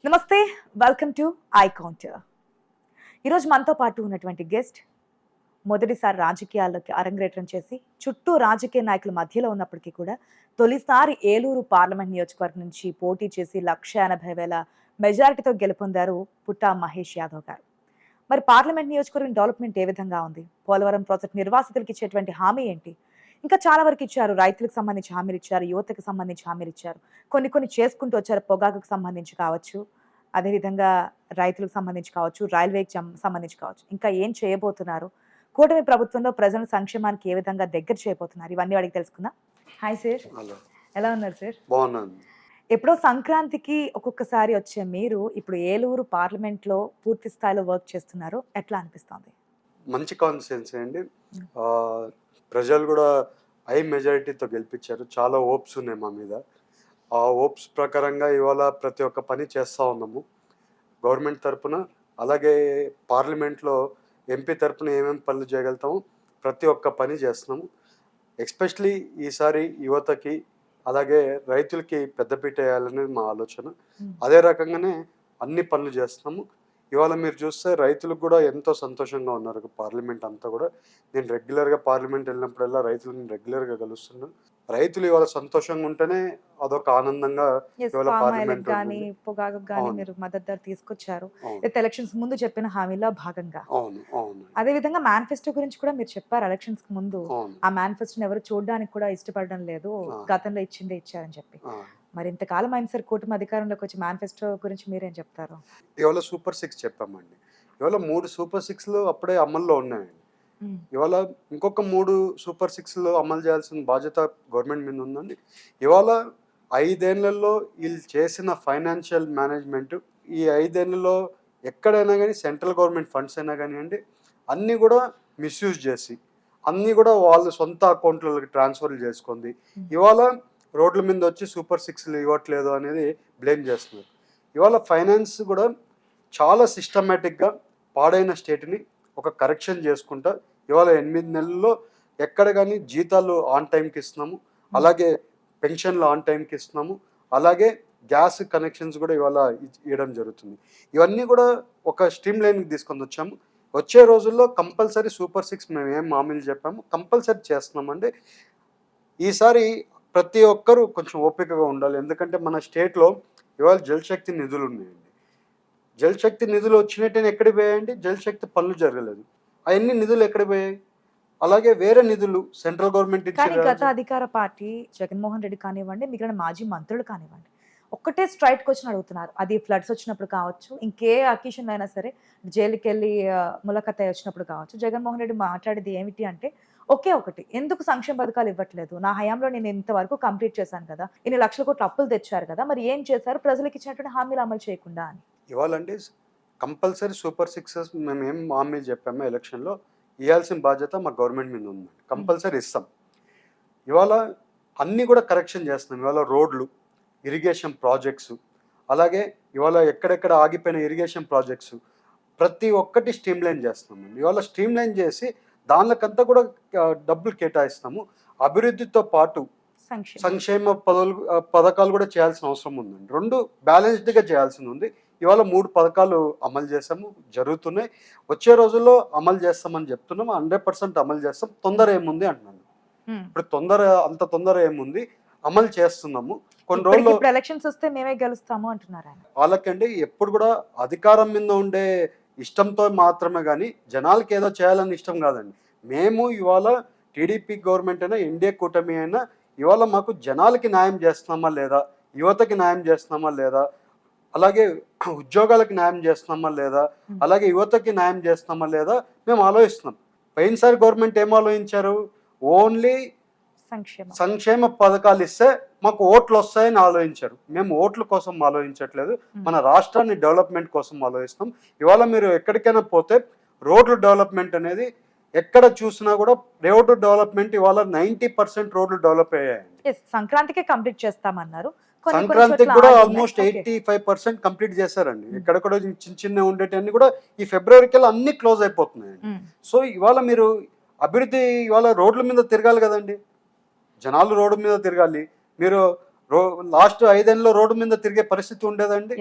నమస్తే, welcome to I counter. ఈరోజు మనతో పాటు ఉన్నటువంటి గెస్ట్ మొదటిసారి రాజకీయాల్లోకి అరంగేట్రం చేసి చుట్టూ రాజకీయ నాయకుల మధ్యలో ఉన్నప్పటికీ కూడా తొలిసారి ఏలూరు పార్లమెంట్ నియోజకవర్గం నుంచి పోటీ చేసి 1,80,000 మెజారిటీతో గెలుపొందారు పుట్టా మహేష్ యాదవ్ గారు. మరి పార్లమెంట్ నియోజకవర్గం డెవలప్మెంట్ ఏ విధంగా ఉంది? పోలవరం ప్రాజెక్ట్ నిర్వాసితులకు ఇచ్చేటువంటి హామీ ఏంటి? ఇంకా చాలా వరకు ఇచ్చారు. రైతులకు సంబంధించి హామీలు ఇచ్చారు, యువతకు సంబంధించి హామీలు ఇచ్చారు, కొన్ని చేసుకుంటూ వచ్చారు. పొగాకుకు సంబంధించి కావచ్చు, అదేవిధంగా రైతులకు సంబంధించి కావచ్చు, రైల్వేకి సంబంధించి కావచ్చు. ఇంకా ఏం చేయబోతున్నారు? కూటమి ప్రభుత్వంలో ప్రజల సంక్షేమానికి ఏ విధంగా దగ్గర చేయబోతున్నారు? ఇవన్నీ అడిగి తెలుసుకుందాం. హాయ్ సార్, ఎలా ఉన్నారు సార్? బాగున్నాను. ఎప్పుడో సంక్రాంతికి ఒక్కొక్కసారి వచ్చే మీరు ఇప్పుడు ఏలూరు పార్లమెంట్లో పూర్తి స్థాయిలో వర్క్ చేస్తున్నారు. ఎట్లా అనిపిస్తుంది? మంచి కాన్స్టిట్యున్సీ అండి. ప్రజలు కూడా హై మెజారిటీతో గెలిపించారు. చాలా హోప్స్ ఉన్నాయి మా మీద. ఆ హోప్స్ ప్రకారంగా ఇవాళ ప్రతి ఒక్క పని చేస్తూ ఉన్నాము గవర్నమెంట్ తరఫున. అలాగే పార్లమెంట్లో ఎంపీ తరఫున ఏమేమి పనులు చేయగలుగుతాము ప్రతి ఒక్క పని చేస్తున్నాము. ఎస్పెషలీ ఈసారి యువతకి అలాగే రైతులకి పెద్దపీట వేయాలనేది మా ఆలోచన. అదే రకంగానే అన్ని పనులు చేస్తున్నాము. ఇవాళ మీరు చూస్తే రైతులకు కూడా ఎంతో సంతోషంగా ఉన్నారు. పార్లమెంట్ అంతా కూడా నేను రెగ్యులర్గా పార్లమెంట్ వెళ్ళినప్పుడల్లా రైతులను రెగ్యులర్గా కలుస్తున్నాను. రైతులు ఇవాళ సంతోషంగా ఉంటేనే అదొక ఆనందంగా ఇవాళ పార్లమెంట్ మీరు మద్దతు ధర తీసుకొచ్చారు. ఎలక్షన్స్ ముందు చెప్పిన హామీలో భాగంగా. అవును అవును. అదే విధంగా మేనిఫెస్టో గురించి కూడా మీరు చెప్పారు ఎలక్షన్స్ కి ముందు. ఆ మేనిఫెస్టోని ఎవరు చూడడానికి కూడా ఇష్టపడడం లేదు, గతంలో ఇచ్చిందే ఇచ్చారని చెప్పి. మరి ఇంతకాలం అయిన సార్ కూటమి అధికారంలోకి వచ్చి మేనిఫెస్టో గురించి మీరేం చెప్తారు? ఇవాళ సూపర్ 6 చెప్పామండి. ఇవాళ 3 సూపర్ 6లు అప్పుడే అమల్లో ఉన్నాయండి. ఇవాళ ఇంకొక 3 సూపర్ 6లు అమలు చేయాల్సిన బాధ్యత గవర్నమెంట్ మీద ఉందండి. ఇవాళ 5 ఏళ్లలో వీళ్ళు చేసిన ఫైనాన్షియల్ మేనేజ్మెంట్, ఈ 5 ఏళ్లలో ఎక్కడైనా కానీ సెంట్రల్ గవర్నమెంట్ ఫండ్స్ అయినా కానివ్వండి, అన్నీ కూడా మిస్యూజ్ చేసి అన్నీ కూడా వాళ్ళు సొంత అకౌంట్లకి ట్రాన్స్ఫర్లు చేసుకుంది. ఇవాళ రోడ్ల మీద వచ్చి సూపర్ 6లు ఇవ్వట్లేదు అనేది బ్లేమ్ చేస్తున్నారు. ఇవాళ ఫైనాన్స్ కూడా చాలా సిస్టమేటిక్గా పాడైన స్టేట్ని ఒక కరెక్షన్ చేసుకుంటా ఇవాళ 8 నెలల్లో ఎక్కడ కానీ జీతాలు ఆన్ టైంకి ఇస్తున్నాము, అలాగే పెన్షన్లు ఆన్ టైంకి ఇస్తున్నాము, అలాగే గ్యాస్ కనెక్షన్స్ కూడా ఇవాళ ఇవ్వడం జరుగుతుంది. ఇవన్నీ కూడా ఒక స్ట్రీమ్ లైన్కి తీసుకొని వచ్చాము. వచ్చే రోజుల్లో కంపల్సరీ సూపర్ 6 మేము ఏం హామీలు చెప్పాము కంపల్సరీ చేస్తున్నామండి. ఈసారి ప్రతి ఒక్కరూ కొంచెం ఓపికగా ఉండాలి. ఎందుకంటే మన స్టేట్లో ఇవాళ జలశక్తి నిధులు ఉన్నాయండి. జలశక్తి నిధులు వచ్చినట్టే ఎక్కడికి పోయాయండి? జలశక్తి పనులు జరగలేదు. అవన్నీ నిధులు ఎక్కడికి పోయాయి? అలాగే వేరే నిధులు సెంట్రల్ గవర్నమెంట్ గత అధికార పార్టీ జగన్మోహన్ రెడ్డి కానివ్వండి, మిగిలిన మాజీ మంత్రులు కానివ్వండి, ఒక్కటే స్ట్రైట్ క్వశ్చన్ అడుగుతున్నారు. అది ఫ్లడ్స్ వచ్చినప్పుడు కావచ్చు, ఇంకే అకేషన్ అయినా సరే, జైలుకి వెళ్ళి ములకత్ వచ్చినప్పుడు కావచ్చు, జగన్మోహన్ రెడ్డి మాట్లాడేది ఏమిటి అంటే ఒకే ఒకటి, ఎందుకు సంక్షేమ పథకాలు ఇవ్వట్లేదు? నా హయాంలో నేను ఇంతవరకు కంప్లీట్ చేశాను కదా, ఇన్ని లక్షల కోట్ల అప్పులు తెచ్చారు కదా, మరి ఏం చేశారు ప్రజలకు ఇచ్చినటువంటి హామీలు అమలు చేయకుండా అని. ఇవ్వాలండి కంపల్సరీ సూపర్ 6 మేము ఏం హామీలు చెప్పామో ఎలక్షన్లో ఇవ్వాల్సిన బాధ్యత మా గవర్నమెంట్ మీద ఉంది. కంపల్సరీ ఇస్తాం. ఇవాళ అన్నీ కూడా కరెక్షన్ చేస్తున్నాం. ఇవాళ రోడ్లు, ఇరిగేషన్ ప్రాజెక్ట్స్, అలాగే ఇవాళ ఎక్కడెక్కడ ఆగిపోయిన ఇరిగేషన్ ప్రాజెక్ట్స్ ప్రతి ఒక్కటి స్ట్రీమ్ లైన్ చేస్తున్నామండి. ఇవాళ స్ట్రీమ్ లైన్ చేసి దానికంతా కూడా డబ్బులు కేటాయిస్తాము. అభివృద్ధితో పాటు సంక్షేమ పథకాలు కూడా చేయాల్సిన అవసరం ఉందండి. 2 బ్యాలెన్స్డ్గా చేయాల్సింది ఉంది. ఇవాళ 3 పథకాలు అమలు చేసాము, జరుగుతున్నాయి. వచ్చే రోజుల్లో అమలు చేస్తామని చెప్తున్నాము. 100% అమలు చేస్తాం. తొందర ఏముంది అంటున్నాను. ఇప్పుడు అంత తొందర ఏముంది, అమలు చేస్తున్నాము. కొన్ని రోజులు ఎలక్షన్స్ వస్తే మేమే గెలుస్తాము అంటున్నారు. వాళ్ళకండి ఎప్పుడు కూడా అధికారం మీద ఉండే ఇష్టంతో మాత్రమే కానీ జనాలకి ఏదో చేయాలని ఇష్టం కాదండి. మేము ఇవాళ టీడీపీ గవర్నమెంట్ అయినా ఎన్డీఏ కూటమి అయినా ఇవాళ మాకు జనాలకి న్యాయం చేస్తున్నామా లేదా, యువతకి న్యాయం చేస్తున్నామా లేదా, అలాగే ఉద్యోగాలకు న్యాయం చేస్తున్నామా లేదా, అలాగే యువతకి న్యాయం చేస్తున్నామా లేదా మేము ఆలోచిస్తున్నాం. పోయినసారి గవర్నమెంట్ ఏం ఆలోచించారు? ఓన్లీ సంక్షేమ పథకాలు ఇస్తే మాకు ఓట్లు వస్తాయని ఆలోచించారు. మేము ఓట్ల కోసం ఆలోచించట్లేదు, మన రాష్ట్రాన్ని డెవలప్మెంట్ కోసం ఆలోచిస్తాం. ఇవాళ మీరు ఎక్కడికైనా పోతే రోడ్లు డెవలప్మెంట్ అనేది ఎక్కడ చూసినా కూడా రోడ్డు డెవలప్మెంట్ ఇవాళ 90% రోడ్లు డెవలప్ అయ్యాయండి. సంక్రాంతికే కంప్లీట్ చేస్తామన్నారు. సంక్రాంతికి కూడా ఆల్మోస్ట్ 85% కంప్లీట్ చేశారండి. ఎక్కడ కూడా చిన్న ఉండేటన్ని కూడా ఈ ఫిబ్రవరికి అన్ని క్లోజ్ అయిపోతున్నాయండి. సో ఇవాళ మీరు అభివృద్ధి ఇవాళ రోడ్ల మీద తిరగాలి కదండి, జనాలు రోడ్డు మీద తిరగాలి. మీరు లాస్ట్ 5 ఏళ్ళలో రోడ్డు మీద తిరిగే పరిస్థితి ఉండేదండి.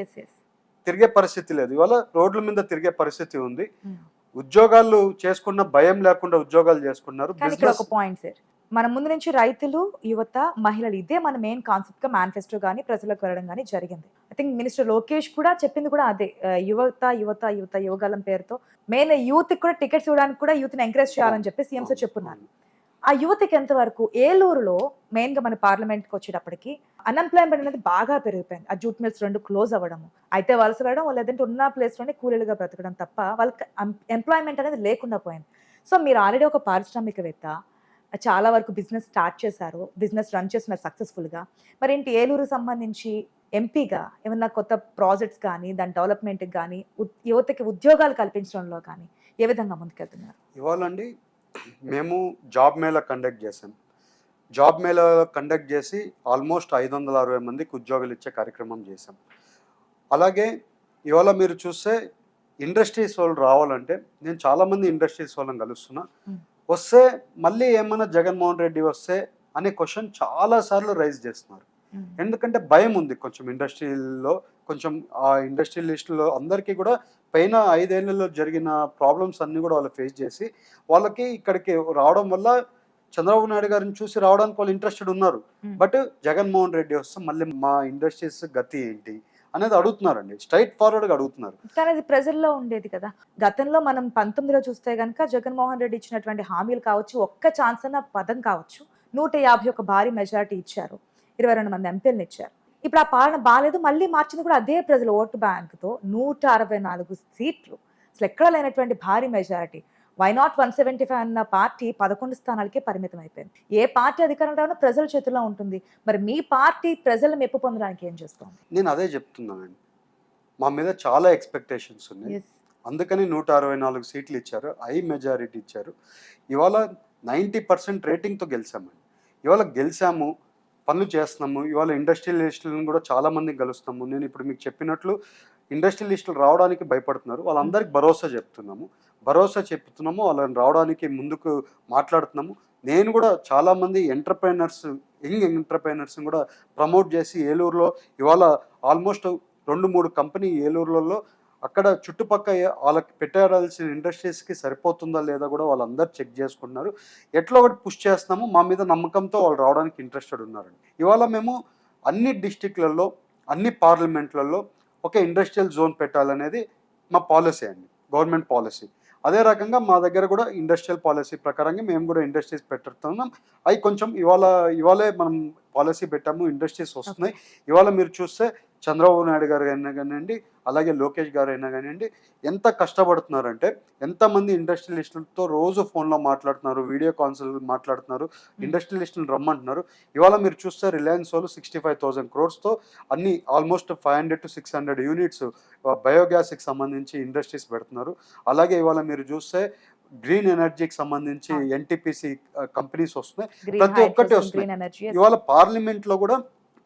తిరిగే పరిస్థితి లేదు. ఇవాళ రోడ్ల మీద తిరిగే పరిస్థితి ఉంది. Hmm. ఉద్యోగాలు చేసుకున్న భయం లేకుండా ఉద్యోగాలు చేసుకున్నారు. కానీ ఇక్కడ బిజినెస్ ఒక పాయింట్ సార్, మన ముందు నుంచి రైతులు, యువత, మహిళలు, ఇదే మన మెయిన్ కాన్సెప్ట్ గా మేనిఫెస్టో కానీ ప్రజలకు వెళ్ళడం కానీ జరిగింది. ఐ థింక్ మినిస్టర్ లోకేష్ కూడా చెప్పింది కూడా అదే, యువత యువత యువత యువగాలం పేరుతో మెయిన్ యూత్ కూడా టికెట్స్ ఇవ్వడానికి కూడా యూత్ ని ఎంకరేజ్ చేయాలని చెప్పి సీఎం సార్ చెప్పున్నారు. ఆ యువతకి ఎంతవరకు ఏలూరులో మెయిన్ గా మన పార్లమెంట్కి వచ్చేటప్పటికి అన్ఎంప్లాయ్మెంట్ అనేది బాగా పెరిగిపోయింది. ఆ జూట్ మిల్స్ 2 క్లోజ్ అవ్వడము, అయితే వలస వెళ్ళడం, లేదంటే ఉన్న ప్లేస్ లోనే కూలీలుగా బ్రతకడం తప్ప వాళ్ళకి ఎంప్లాయ్మెంట్ అనేది లేకుండా పోయింది. సో మీరు ఆల్రెడీ ఒక పారిశ్రామికవేత్త, చాలా వరకు బిజినెస్ స్టార్ట్ చేశారు, బిజినెస్ రన్ చేస్తున్నారు సక్సెస్ఫుల్గా. మరి ఏంటి ఏలూరు సంబంధించి ఎంపీగా ఏమన్నా కొత్త ప్రాజెక్ట్స్ కానీ దాని డెవలప్మెంట్కి కానీ యువతకి ఉద్యోగాలు కల్పించడంలో కానీ ఏ విధంగా ముందుకెళ్తున్నారు? ఇవాళండి మేము జాబ్ మేళా కండక్ట్ చేసాం. జాబ్ మేళా కండక్ట్ చేసి ఆల్మోస్ట్ 560 మందికి ఉద్యోగాలు ఇచ్చే కార్యక్రమం చేసాం. అలాగే ఇవాళ మీరు చూస్తే ఇండస్ట్రీస్ వాళ్ళు రావాలంటే నేను చాలామంది ఇండస్ట్రీస్ వాళ్ళని కలుస్తున్నా. వస్తే మళ్ళీ ఏమైనా జగన్మోహన్ రెడ్డి వస్తే అనే క్వశ్చన్ చాలాసార్లు రైజ్ చేస్తున్నారు. ఎందుకంటే భయం ఉంది కొంచెం ఇండస్ట్రీలో, కొంచెం ఆ ఇండస్ట్రియలిస్టులో అందరికీ కూడా పైన 5 ఏళ్లలో జరిగిన ప్రాబ్లమ్స్ అన్నీ కూడా వాళ్ళు ఫేస్ చేసి వాళ్ళకి ఇక్కడికి రావడం వల్ల చంద్రబాబు నాయుడు గారిని చూసి రావడానికి వాళ్ళు ఇంట్రెస్టెడ్ ఉన్నారు. బట్ జగన్మోహన్ రెడ్డి వస్తే మళ్ళీ మా ఇండస్ట్రీస్ గతి ఏంటి అనేది అడుగుతున్నారండి, స్ట్రైట్ ఫార్వర్డ్గా అడుగుతున్నారు. కానీ అది ప్రజల్లో ఉండేది కదా. గతంలో మనం 19లో చూస్తే కనుక జగన్మోహన్ రెడ్డి ఇచ్చినటువంటి హామీలు కావచ్చు, ఒక్క ఛాన్స్ అన్న పదం కావచ్చు, 151 భారీ మెజారిటీ ఇచ్చారు, 22 మంది ఎంపీలను ఇచ్చారు. ఇప్పుడు ఆ పాలన బాగాలేదు, మళ్ళీ మార్చింది కూడా అదే ప్రజల ఓటు బ్యాంకుతో 164 సీట్లు, అసలు ఎక్కడ లేనటువంటి భారీ మెజారిటీ. వైనాట్ 175 అన్న పార్టీ 11 స్థానాలకే పరిమితం అయిపోయింది. ఏ పార్టీ అధికారంలో రావడం ప్రజల చేతుల్లో ఉంటుంది. మరి మీ పార్టీ ప్రజల మెప్పు పొందడానికి ఏం చేస్తుంది? నేను అదే చెప్తున్నానండి, మా మీద చాలా ఎక్స్పెక్టేషన్స్ ఉన్నాయి. అందుకని 164 సీట్లు ఇచ్చారు, హై మెజారిటీ ఇచ్చారు. ఇవాళ 90% రేటింగ్తో గెలిచామండి. ఇవాళ గెలిచాము, పనులు చేస్తున్నాము. ఇవాళ ఇండస్ట్రియలిస్టులను కూడా చాలామందిని కలుస్తున్నాము. నేను ఇప్పుడు మీకు చెప్పినట్లు ఇండస్ట్రియలిస్టులు రావడానికి భయపడుతున్నారు, వాళ్ళందరికీ భరోసా చెప్తున్నాము. వాళ్ళని రావడానికి ముందుకు మాట్లాడుతున్నాము. నేను కూడా చాలామంది ఎంటర్ప్రైనర్స్, యంగ్ ఎంటర్ప్రైనర్స్ని కూడా ప్రమోట్ చేసి ఏలూరులో ఇవాళ ఆల్మోస్ట్ 2-3 కంపెనీ ఏలూరులలో అక్కడ చుట్టుపక్కల వాళ్ళకి పెట్టాల్సిన ఇండస్ట్రీస్కి సరిపోతుందా లేదా కూడా వాళ్ళందరూ చెక్ చేసుకుంటున్నారు. ఎట్లా ఒకటి పుష్ చేస్తున్నాము, మా మీద నమ్మకంతో వాళ్ళు రావడానికి ఇంట్రెస్టెడ్ ఉన్నారండి. ఇవాళ మేము అన్ని డిస్టిక్లలో, అన్ని పార్లమెంట్లలో ఒక ఇండస్ట్రియల్ జోన్ పెట్టాలనేది మా పాలసీ అండి, గవర్నమెంట్ పాలసీ. అదే రకంగా మా దగ్గర కూడా ఇండస్ట్రియల్ పాలసీ ప్రకారంగా మేము కూడా ఇండస్ట్రీస్ పెట్టుతున్నాం. అవి కొంచెం ఇవాళే మనం పాలసీ పెట్టాము, ఇండస్ట్రీస్ వస్తున్నాయి. ఇవాళ మీరు చూస్తే చంద్రబాబు నాయుడు గారు అయినా కానివ్వండి, అలాగే లోకేష్ గారు అయినా కానివ్వండి, ఎంత కష్టపడుతున్నారంటే ఎంతమంది ఇండస్ట్రియలిస్టులతో రోజు ఫోన్లో మాట్లాడుతున్నారు, వీడియో కాన్సల్ మాట్లాడుతున్నారు, ఇండస్ట్రియలిస్టులను రమ్మంటున్నారు. ఇవాళ మీరు చూస్తే రిలయన్స్ వాళ్ళు 65,000 crores అన్ని ఆల్మోస్ట్ 500 to 600 యూనిట్స్ బయోగ్యాస్కి సంబంధించి ఇండస్ట్రీస్ పెడుతున్నారు. అలాగే ఇవాళ మీరు చూస్తే గ్రీన్ ఎనర్జీకి సంబంధించి ఎన్టీపీసీ కంపెనీస్ వస్తున్నాయి, ప్రతి ఒక్కటి వస్తున్నాయి. ఇవాళ పార్లమెంట్లో కూడా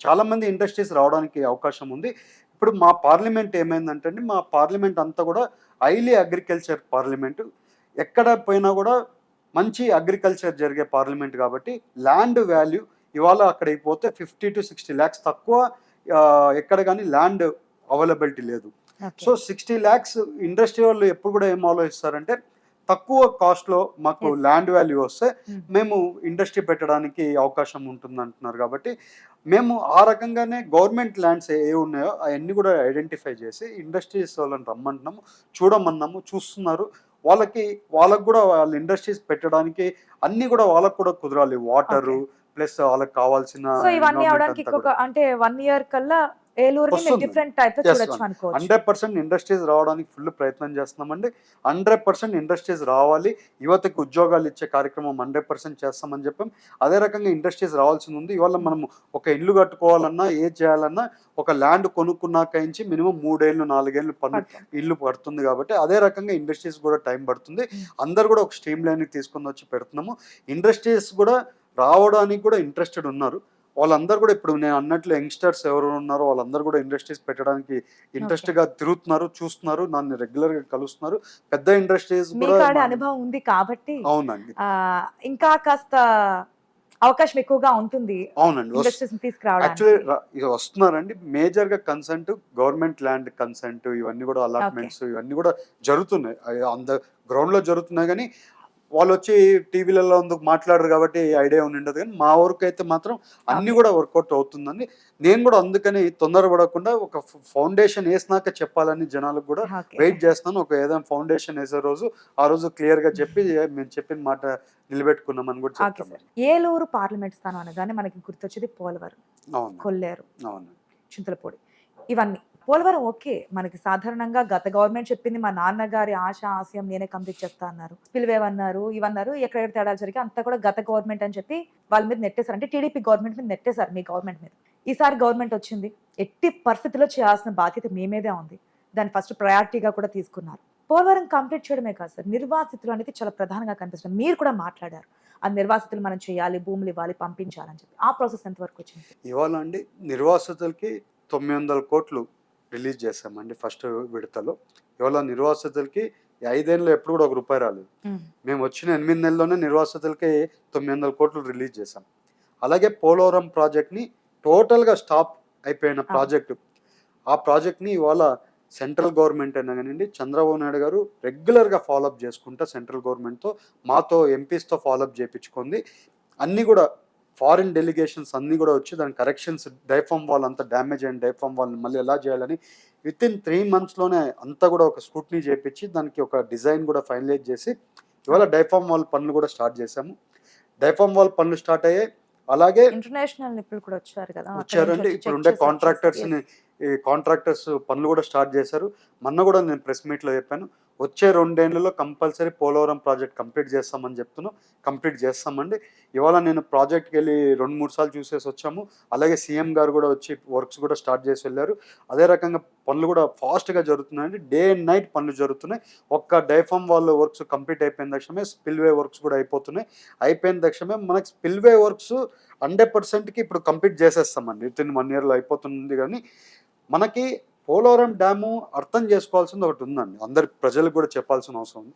చాలా మంది ఇండస్ట్రీస్ రావడానికి అవకాశం ఉంది. ఇప్పుడు మా పార్లమెంట్ ఏమైందంటే అండి, మా పార్లమెంట్ అంతా కూడా హైలీ అగ్రికల్చర్ పార్లమెంటు. ఎక్కడ పోయినా కూడా మంచి అగ్రికల్చర్ జరిగే పార్లమెంట్ కాబట్టి ల్యాండ్ వాల్యూ ఇవాళ అక్కడ అయిపోతే 50 to 60 lakhs తక్కువ ఎక్కడ కానీ ల్యాండ్ అవైలబిలిటీ లేదు. సో 60 lakhs ఇండస్ట్రీ వాళ్ళు ఎప్పుడు కూడా ఏం ఆలోచిస్తారంటే తక్కువ కాస్ట్లో మాకు ల్యాండ్ వాల్యూ వస్తే మేము ఇండస్ట్రీ పెట్టడానికి అవకాశం ఉంటుంది అంటున్నారు. కాబట్టి మేము ఆ రకంగానే గవర్నమెంట్ ల్యాండ్స్ ఏ ఉన్నాయో అవన్నీ కూడా ఐడెంటిఫై చేసి ఇండస్ట్రీస్ వాళ్ళని రమ్మంటున్నాము, చూడమన్నాము, చూస్తున్నారు. వాళ్ళకి కూడా వాళ్ళ ఇండస్ట్రీస్ పెట్టడానికి అన్నీ కూడా వాళ్ళకు కూడా కుదరాలి, వాటరు ప్లస్ వాళ్ళకి కావాల్సిన. సో ఇవన్నీ అవడానికి అంటే 1 year కల్లా ఏలూరుని డిఫరెంట్ టైప్ చూడొచ్చు అనుకోవచ్చు. 100% ఇండస్ట్రీస్ రావడానికి ఫుల్ ప్రయత్నం చేస్తున్నామండి. 100% ఇండస్ట్రీస్ రావాలి, యువతకు ఉద్యోగాలు ఇచ్చే కార్యక్రమం 100% చేస్తామని చెప్పాం. అదే రకంగా ఇండస్ట్రీస్ రావాల్సింది ఉంది. ఇవాళ మనం ఒక ఇల్లు కట్టుకోవాలన్నా, ఏ చేయాలన్నా ఒక ల్యాండ్ కొనుక్కున్నాక నుంచి మినిమం 3 ఏళ్ళు 4 ఏళ్ళు ఇల్లు పడుతుంది. కాబట్టి అదే రకంగా ఇండస్ట్రీస్ కూడా టైం పడుతుంది. అందరు కూడా ఒక స్ట్రీమ్ లైన్కి తీసుకొని వచ్చి పెడుతున్నాము. ఇండస్ట్రీస్ కూడా రావడానికి కూడా ఇంట్రెస్టెడ్ ఉన్నారు. వాళ్ళందరూ కూడా ఇప్పుడు నేను అన్నట్లు యంగ్స్టర్స్ ఎవరు ఉన్నారో వాళ్ళందరూ కూడా ఇండస్ట్రీస్ పెట్టడానికి ఇంట్రెస్ట్గా తిరుగుతున్నారు, చూస్తున్నారు, నన్ను రెగ్యులర్గా కలుస్తున్నారు. పెద్ద ఇండస్ట్రీస్ కూడా అనుభవం ఉంది కాబట్టి అవునండి, ఇంకా కాస్త అవకాశం ఎక్కువగా ఉంటుంది అవునండి. ఇండస్ట్రీస్ తీసుకురావడానికి. యాక్చువల్లీ ఇది వస్తున్నారండి. మేజర్‌గా కన్సెంట్ గవర్నమెంట్ ల్యాండ్ కన్సెంట్ ఇవన్నీ గూడా ఓకే. అలాట్‌మెంట్స్ ఇవన్నీ గూడా జరుగుతున్నాయి. ఆన్ ద గ్రౌండ్‌లో జరుగుతున్నాయి గానీ, వాళ్ళొచ్చి టీవీలలో అందుకు మాట్లాడరు కాబట్టి ఐడియా ఉండుండదు గానీ, మా వరకైతే మాత్రం అన్నీ ఓకే. గూడా వర్కౌట్ అవుతుందండి. నేను గూడా అందుకని తొందరపడకుండా ఒక ఫౌండేషన్ ఏసినాక చెప్పాలని జనాలకు గూడా ఓకే. వెయిట్ జేస్తున్నాను. ఒక ఏదైనా ఫౌండేషన్ ఏసే రోజు, ఆ రోజు క్లియర్‌గా చెప్పి మేము చెప్పిన మాట నిలబెట్టుకున్నామని గూడా ఓకే చెప్తాం. సార్. ఏలూరు పార్లమెంట్ స్థానం అనగానే మనకి గుర్తొచ్చేది పోలవరం, అవును. కొల్లేరు, అవును. చింతలపూడి ఇవన్నీ. పోలవరం ఓకే. మనకి సాధారణంగా గత గవర్నమెంట్ చెప్పింది మా నాన్నగారి ఆశ, ఆశయం నేనే కంప్లీట్ చేస్తా అన్నారు. స్పిల్‌వేవ్ అన్నారు, ఇవన్నారు. ఎక్కడెక్కడ తేడాలు జరిగాయి అంతా కూడా గత గవర్నమెంట్ అని చెప్పి వాళ్ళ మీద నెట్టేసారు. అంటే టీడీపీ గవర్నమెంట్ మీద నెట్టేసారు మీ గవర్నమెంట్ మీద. ఈసారి గవర్నమెంట్ వచ్చింది. ఎట్టి పరిస్థితిలో చేయాల్సిన బాధ్యత మీ మీదే ఉంది. దాన్ని ఫస్ట్ ప్రయారిటీగా కూడా తీసుకున్నారు. పోలవరం కంప్లీట్ చేయడమే కాదు సార్, నిర్వాసితులు అనేది చాలా ప్రధానంగా కనిపిస్తుంది. మీరు కూడా మాట్లాడారు. ఆ నిర్వాసితులు మనం చేయాలి, భూములు ఇవ్వాలి, పంపించాలని చెప్పి. ఆ ప్రాసెస్ ఎంతవరకు వచ్చింది సార్? ఇవాళ అండి నిర్వాసితులకి 900 కోట్లు రిలీజ్ చేశామండి ఫస్ట్ విడతలో. ఇవాళ నిర్వాసితులకి ఈ 5 ఏళ్లలో ఎప్పుడు కూడా ₹1 రాలేదు. హ్మ్. మేము వచ్చిన 8 నెలల్లోనే నిర్వాసితులకి 900 కోట్లు రిలీజ్ చేశాం. అలాగే పోలవరం ప్రాజెక్ట్‌ని టోటల్‌గా స్టాప్ అయిపోయిన అవును. ప్రాజెక్టు. ఆ ప్రాజెక్ట్‌ని ఇవాళ సెంట్రల్ గవర్నమెంట్ అయినా గానియండి, చంద్రబాబు నాయుడు గారు రెగ్యులర్‌గా ఫాలోఅప్ చేసుకుంటా సెంట్రల్ గవర్నమెంట్‌తో, మాతో ఎంపీస్‌తో ఫాలోఅప్ చేపించుకుంది. అన్నీ గూడా ఫారిన్ డెలిగేషన్స్ అన్నీ గూడా వచ్చి దాని కరెక్షన్స్ డైఫామ్ వాల్ అంతా డ్యామేజ్ అయిన డైఫామ్ వాల్‌ని మళ్ళీ ఎలా చేయాలని వితిన్ 3 మంత్స్‌లోనే అంతా గూడా ఒక స్క్రూటినీ చేపించి దానికి ఒక డిజైన్ గూడా ఫైనలైజ్ చేసి ఇవాళ డైఫామ్ వాల్ పనులు గూడా స్టార్ట్ చేశాము. డైఫామ్ వాల్ పనులు స్టార్ట్ అయ్యాయి. అలాగే ఇంటర్నేషనల్ నిపుణులు కూడా వచ్చారు కదా! అక్కడి నుంచి వచ్చారండి. వచ్చి చెక్ ఇప్పుడుండే చేసి వచ్చేసారు. కాంట్రాక్టర్స్‌ని యెస్. ఈ కాంట్రాక్టర్స్ పనులు గూడా స్టార్ట్ చేశారు. మొన్న గూడా నేను ప్రెస్ మీట్‌లో చెప్పాను. వచ్చే 2 ఏళ్లలో కంపల్సరీ పోలవరం ప్రాజెక్ట్ కంప్లీట్ చేస్తామని చెప్తున్నాం. కంప్లీట్ చేస్తామండి. ఇవాళ నేను ప్రాజెక్ట్‌కెళ్ళి 2, 3 సార్లు చూసేసొచ్చాము. అలాగే సీఎం గారు గూడా వచ్చి వర్క్స్ గూడా స్టార్ట్ చేసి వెళ్లారు. అదే రకంగా పనులు గూడా ఫాస్ట్‌గా జరుగుతున్నాయండి. డే అండ్ నైట్ పనులు జరుగుతున్నాయి. ఒక్క డైఫామ్ వాల్ వర్క్స్ కంప్లీట్ అయిపోయిన తక్షణమే స్పిల్‌వే వర్క్స్ గూడా అయిపోతున్నాయి. అయిపోయిన తక్షణమే మనకి స్పిల్‌వే వర్క్స్ 100%కి ఇప్పుడు కంప్లీట్ చేసేస్తామండి. వితిన్ 1 ఇయర్‌లో అయిపోతుంది గానీ, మనకి పోలవరం డ్యాము అర్థం చేసుకోవాల్సింది ఒకటుందండి. అందరి ప్రజలకు గూడా చెప్పాల్సిన అవసరం ఉంది.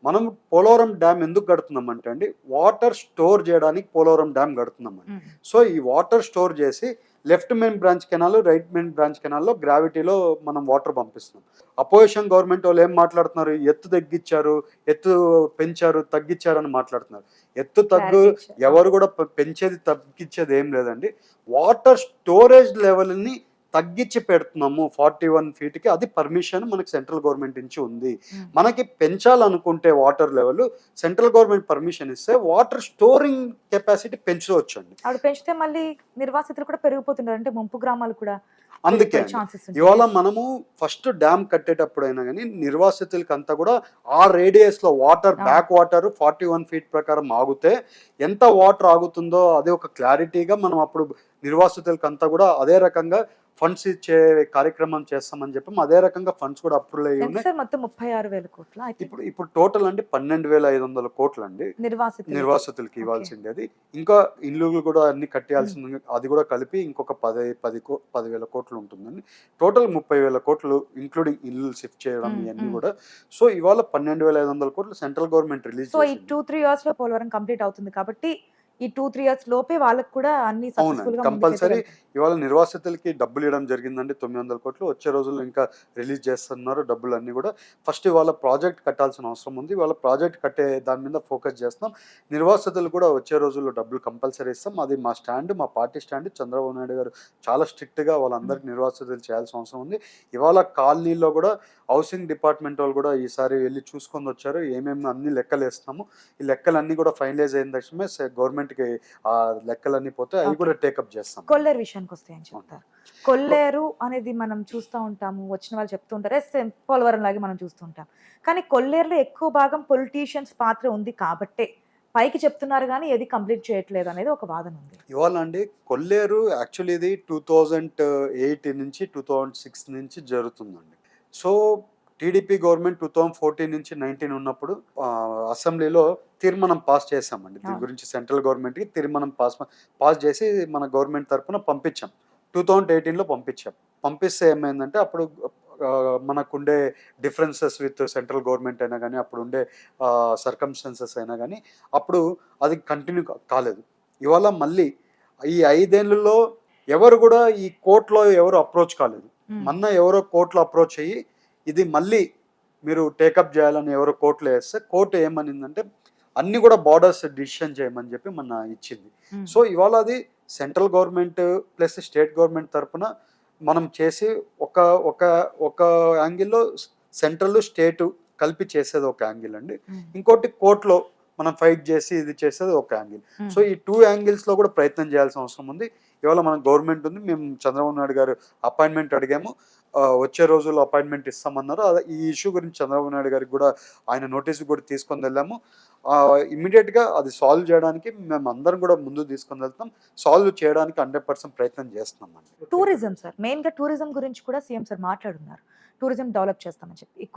మనం పోలవరం డ్యామ్ ఎందుకు కడుతున్నామంటే అండి, వాటర్ స్టోర్ జేయడానికి పోలవరం డ్యామ్ కడుతున్నామండి. హ్మ్. సో, ఈ వాటర్ స్టోర్ జేసి left main branch canal, right main branch కెనాల్‌లో గ్రావిటీలో మనం వాటర్ పంపిస్తున్నాం. అపోజిషన్ గవర్నమెంట్ వాళ్ళు ఏం మాట్లాడుతున్నారు? ఎత్తు తగ్గిచ్చారు, ఎత్తు పెంచారు, తగ్గిచ్చారని మాట్లాడుతున్నారు. ఎత్తు తగ్గు క్లారిటీ ఇచ్చారు. ఎవరు గూడా పెంచేది, తగ్గిచ్చేది ఏం లేదండి. వాటర్ స్టోరేజ్ లెవెల్‌ని తగ్గించి పెడుతున్నాము 41 ఫీట్‌కి. అది పర్మిషన్ మనకి సెంట్రల్ గవర్నమెంట్ నుంచి ఉంది. హ్మ్. మనకి పెంచాలనుకుంటే water level central government permission ఇస్తే వాటర్ స్టోరింగ్ కెపాసిటీ పెంచుకోవచ్చండి. ఆవిడ పెంచితే మళ్ళీ నిర్వాసితులు కూడా పెరిగిపోతున్నారు. అంటే ముంపు గ్రామాలు కూడా అందుకే పెరిగిపోయే అండి. ఛాన్సెస్ ఉంటాయి. ఇవాళ యెస్. మనము ఫస్ట్ డ్యామ్ కట్టేటప్పుడైనా గానీ నిర్వాసితులకంతా గూడా ఆ రేడియస్‌లో వాటర్ అవును. బ్యాక్ వాటర్ 41 ఫీట్ ప్రకారం ఆగుతే ఎంత వాటర్ ఆగుతుందో అది ఒక క్లారిటీగా మనం అప్పుడు నిర్వాసితులకంతా గూడా అదే రకంగా ఫండ్స్ ఇచ్చే కార్యక్రమం చేస్తామని చెప్పాము. అదే రకంగా ఫండ్స్ కూడా అప్రూవల్ అయ్యి ఎంత ఉన్నాయి. సార్ మొత్తం 36,000 కోట్లా? ఐ థింక్ ఇప్పుడు టోటల్ అండి 12,500 కోట్లండి. నిర్వాసితులకి. నిర్వాసితులకి ఓకే. ఇవ్వాల్సిండేది. ఇంకా ఇల్లులు గూడా అన్నీ హ్మ్. కట్టేయాల్సింది అది గూడా కలిపి ఇంకొక 10,000 కోట్లు ఉంటుందండి. టోటల్ 30,000 కోట్లు ఇంక్లూడింగ్ ఇల్లులు షిఫ్ట్ చేయడం హ్మ్. ఇయన్నీ హ్మ్. గూడా. సో, ఇవాళ 12,500 కోట్లు సెంట్రల్ గవర్నమెంట్ రిలీజ్ సో, ఈ చేసింది. 2, 3 ఇయర్స్‌లో పోలవరం కంప్లీట్ అవుతుంది కాబట్టి, ఈ 2, 3 ఇయర్స్ లోపే వాళ్ళకి కూడా అన్ని అవునండి. సక్సెస్‌ఫుల్‌గా ముందుకైతే కంపల్సరీ వెళ్తాయి. ఇవాళ నిర్వాసితులకి డబ్బులివ్వడం జరిగిందండి 900 కోట్లు. వచ్చే రోజుల్లో ఇంకా రిలీజ్ చేస్తున్నారు డబ్బులన్నీ గూడా. ఫస్ట్ ఇవాళ ప్రాజెక్ట్ కట్టాల్సిన అవసరం ఉంది. ఇవాళ ప్రాజెక్ట్ కట్టే దాని మీద ఫోకస్ చేస్తున్నాం. నిర్వాసితులు కూడా వచ్చే రోజుల్లో డబ్బులు కంపల్సరీ ఇస్తాం. అది మా స్టాండ్, మా పార్టీ స్టాండ్. చంద్రబాబు నాయుడు గారు చాలా స్ట్రిక్ట్‌గా హ్మ్. వాళ్ళందరికి నిర్వాసితులు చేయాల్సిన అవసరం ఉంది. ఇవాళ కాలనీలో గూడా హౌసింగ్ డిపార్ట్‌మెంట్ వాళ్ళు గూడా ఈసారి వెళ్లి చూసుకొనొచ్చారు. ఏమేమి అన్ని లెక్కలేస్తున్నాము. ఈ లెక్కలన్నీ గూడా ఫైనలైజ్ అయిన తక్షణమే గవర్నమెంట్‌కి ఆ లెక్కలన్నీ పోతే అవి ఓకే. కూడా టేకప్ చేస్తాం. కొల్లేరు విషయానికొస్తే ఏం అవును. చెప్తారు? కొల్లేరు అనేది మనం చూస్తా ఉంటాము. వచ్చిన వాళ్ళు చెప్తూ ఉంటారు. సేమ్ పోలవరం లాగే మనం చూస్తూ ఉంటాం. కానీ కొల్లేరులో ఎక్కువ భాగం పొలిటీషియన్స్ పాత్ర ఉంది కాబట్టే, పైకి చెప్తున్నారు గానీ ఏది కంప్లీట్ చేయట్లేదు అనేది ఒక వాదన ఉంది. ఇవాళ అండి కొల్లేరు యాక్చువల్లీ ఇది 2008 నుంచి 2006 నుంచి జరుగుతుందండి. సో, టీడీపీ గవర్నమెంట్ 2014 నుంచి 19 ఉన్నప్పుడు అసెంబ్లీలో తీర్మానం పాస్ చేశామండి. దీని అవును. గురించి సెంట్రల్ గవర్నమెంట్‌కి తీర్మానం పాస్ చేసి మన గవర్నమెంట్ తరపున పంపించాం. 2018లో పంపించాం. పంపిస్తే ఏమైందంటే అప్పుడు మనకుండే డిఫరెన్సెస్ విత్ సెంట్రల్ గవర్నమెంట్ అయినా గానీ, అప్పుడుండే సర్కమ్‌స్టాన్సెస్ అయినా గానీ, అప్పుడు అది కంటిన్యూ కాలేదు. ఇవాళ మళ్ళీ ఈ 5 ఏళ్లలో ఎవరు కూడా ఈ కోర్టులో ఎవరు అప్రోచ్ కాలేదు. మొన్న ఎవరో కోర్టులో అప్రోచ్ అయ్యి ఇది మళ్ళీ మీరు టేకప్ చేయాలని ఎవరో కోర్టులో వేస్తే కోర్టు ఏమనిందంటే అన్ని కూడా బార్డర్స్ డిసిషన్ చేయమని చెప్పి మొన్న ఇచ్చింది. సో ఇవాళ అది central government plus state government తరఫున మనం చేసి ఒక ఒక ఒక యాంగిల్లో సెంట్రల్ స్టేట్ కలిపి చేసేది ఒక యాంగిల్ అండి. ఇంకోటి కోర్టులో మనం ఫైట్ చేసి ఇది చేసేది ఒక యాంగిల్. సో ఈ 2 యాంగిల్స్లో కూడా ప్రయత్నం చేయాల్సిన అవసరం ఉంది. ఇవాళ మన గవర్నమెంట్ ఉంది, మేము చంద్రబాబు నాయుడు గారు అపాయింట్మెంట్ అడిగాము, వచ్చే రోజుల్లో అపాయింట్మెంట్ ఇస్తామన్నారు. ఈ ఇష్యూ గురించి చంద్రబాబు నాయుడు గారికి కూడా ఆయన నోటీస్ కూడా తీసుకొని వెళ్ళాము. ఇమ్మీడియట్గా అది సాల్వ్ చేయడానికి మేము అందరం కూడా ముందు తీసుకొని వెళ్తాం. సాల్వ్ చేయడానికి 100% ప్రయత్నం చేస్తున్నాం అండి. టూరిజం సార్, మెయిన్గా టూరిజం గురించి కూడా సీఎం సార్ మాట్లాడున్నారు. టూరిజం డెవలప్ చేస్తామని చెప్పి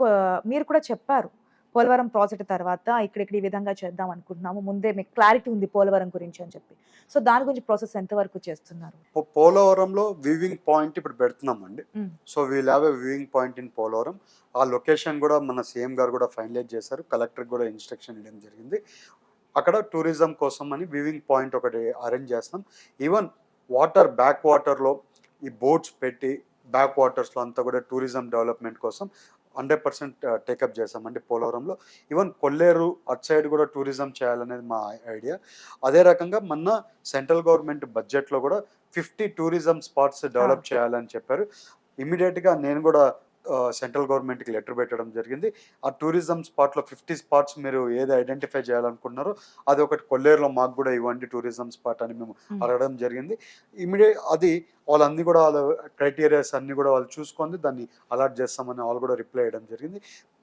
మీరు కూడా చెప్పారు పోలవరం ప్రాజెక్ట్ తర్వాత ఇక్కడ ఈ విధంగా చేద్దాం అనుకుంటున్నాము, ముందే మీకు క్లారిటీ ఉంది పోలవరం గురించి అని చెప్పి. సో దాని గురించి ప్రాసెస్ ఎంతవరకు చేస్తున్నారు? పోలవరంలో వివింగ్ పాయింట్ ఇప్పుడు పెడుతున్నామండి. So we'll have a viewing point in Polavaram. ఆ లొకేషన్ కూడా మన సీఎం గారు కూడా ఫైనలైజ్ చేశారు, కలెక్టర్ కూడా ఇన్స్ట్రక్షన్ ఇవ్వడం జరిగింది. అక్కడ టూరిజం కోసం అని వివింగ్ పాయింట్ ఒకటి అరేంజ్ చేస్తాం. ఈవెన్ వాటర్ బ్యాక్ వాటర్లో ఈ బోట్స్ పెట్టి బ్యాక్ వాటర్స్లో అంతా కూడా టూరిజం డెవలప్మెంట్ కోసం 100% టేకప్ చేసామండి పోలవరంలో. ఈవెన్ కొల్లేరు అటు సైడ్ కూడా టూరిజం చేయాలనేది మా ఐడియా. అదే రకంగా మొన్న సెంట్రల్ గవర్నమెంట్ బడ్జెట్లో కూడా 50 టూరిజం స్పాట్స్ డెవలప్ చేయాలని చెప్పారు. ఇమ్మీడియట్గా నేను కూడా సెంట్రల్ గవర్నమెంట్కి లెటర్ పెట్టడం జరిగింది. ఆ టూరిజం స్పాట్లో 50 స్పాట్స్ మీరు ఏది ఐడెంటిఫై చేయాలనుకున్నారో అది ఒకటి కొల్లేరులో మాకు కూడా ఇవ్వండి టూరిజం స్పాట్ అని మేము అడగడం జరిగింది. అది వాళ్ళన్నీ కూడా వాళ్ళ క్రైటీరియాస్ అన్నీ కూడా వాళ్ళు చూసుకొని దాన్ని అలాట్ చేస్తామని వాళ్ళు కూడా రిప్లై చేయడం జరిగింది.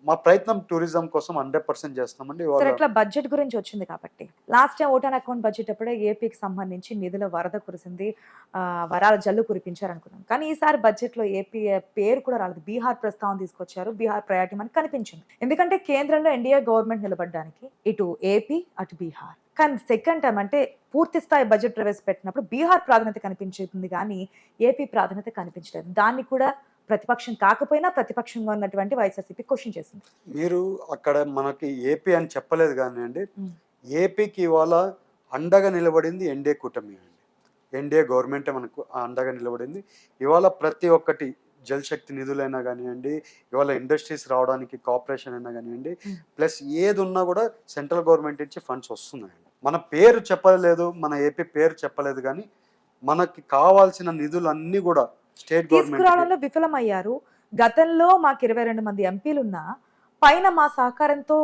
మా ప్రయత్నం టూరిజం కోసం 100% చేస్తామండి. సార్ ఇట్లా బడ్జెట్ గురించి వచ్చింది కాబట్టి last time vote on account budget అప్పుడే ఏపీకి సంబంధించి నిధుల వరద కురిసింది, వరాల జల్లు కురిపించారు అనుకున్నాం. కానీ ఈసారి బడ్జెట్లో ఏపీ పేరు కూడా రాలేదు. బీహార్ ప్రస్తావన తీసుకొచ్చారు, బీహార్ ప్రయారిటీ మనకి కనిపించింది. ఎందుకంటే కేంద్రంలో ఎన్డీఏ గవర్నమెంట్ నిలబడడానికి ఇటు ఏపీ అటు బీహార్. కానీ సెకండ్ టైం అంటే పూర్తి స్థాయి బడ్జెట్ ప్రవేశపెట్టినప్పుడు బీహార్ ప్రాధాన్యత కనిపించింది కానీ ఏపీ ప్రాధాన్యత కనిపించలేదు. దాన్ని కూడా ప్రతిపక్షం కాకపోయినా ప్రతిపక్షంగా ఉన్నటువంటి వైఎస్ఆర్సీపీ క్వశ్చన్ చేసింది. మీరు అక్కడ మనకి ఏపీ అని చెప్పలేదు కానీ అండి, ఏపీకి ఇవాళ అండగా నిలబడింది ఎన్డీఏ కూటమి అండి. ఎన్డీఏ గవర్నమెంటే మనకు అండగా నిలబడింది. ఇవాళ ప్రతి ఒక్కటి జలశక్తి నిధులైనా కానివ్వండి, ఇవాళ ఇండస్ట్రీస్ రావడానికి కోఆపరేషన్ అయినా కానివ్వండి, ప్లస్ ఏది ఉన్నా కూడా సెంట్రల్ గవర్నమెంట్ నుంచి ఫండ్స్ వస్తున్నాయండి. మన పేరు చెప్పలేదు, మన ఏపీ పేరు చెప్పలేదు కానీ మనకి కావాల్సిన నిధులు అన్నీ కూడా స్టేట్ తీసుకురావడంలో విఫలమయ్యారు. గతంలో మాకు 22 మంది ఎంపీలు ఉన్నా పైన మా సహకారంతో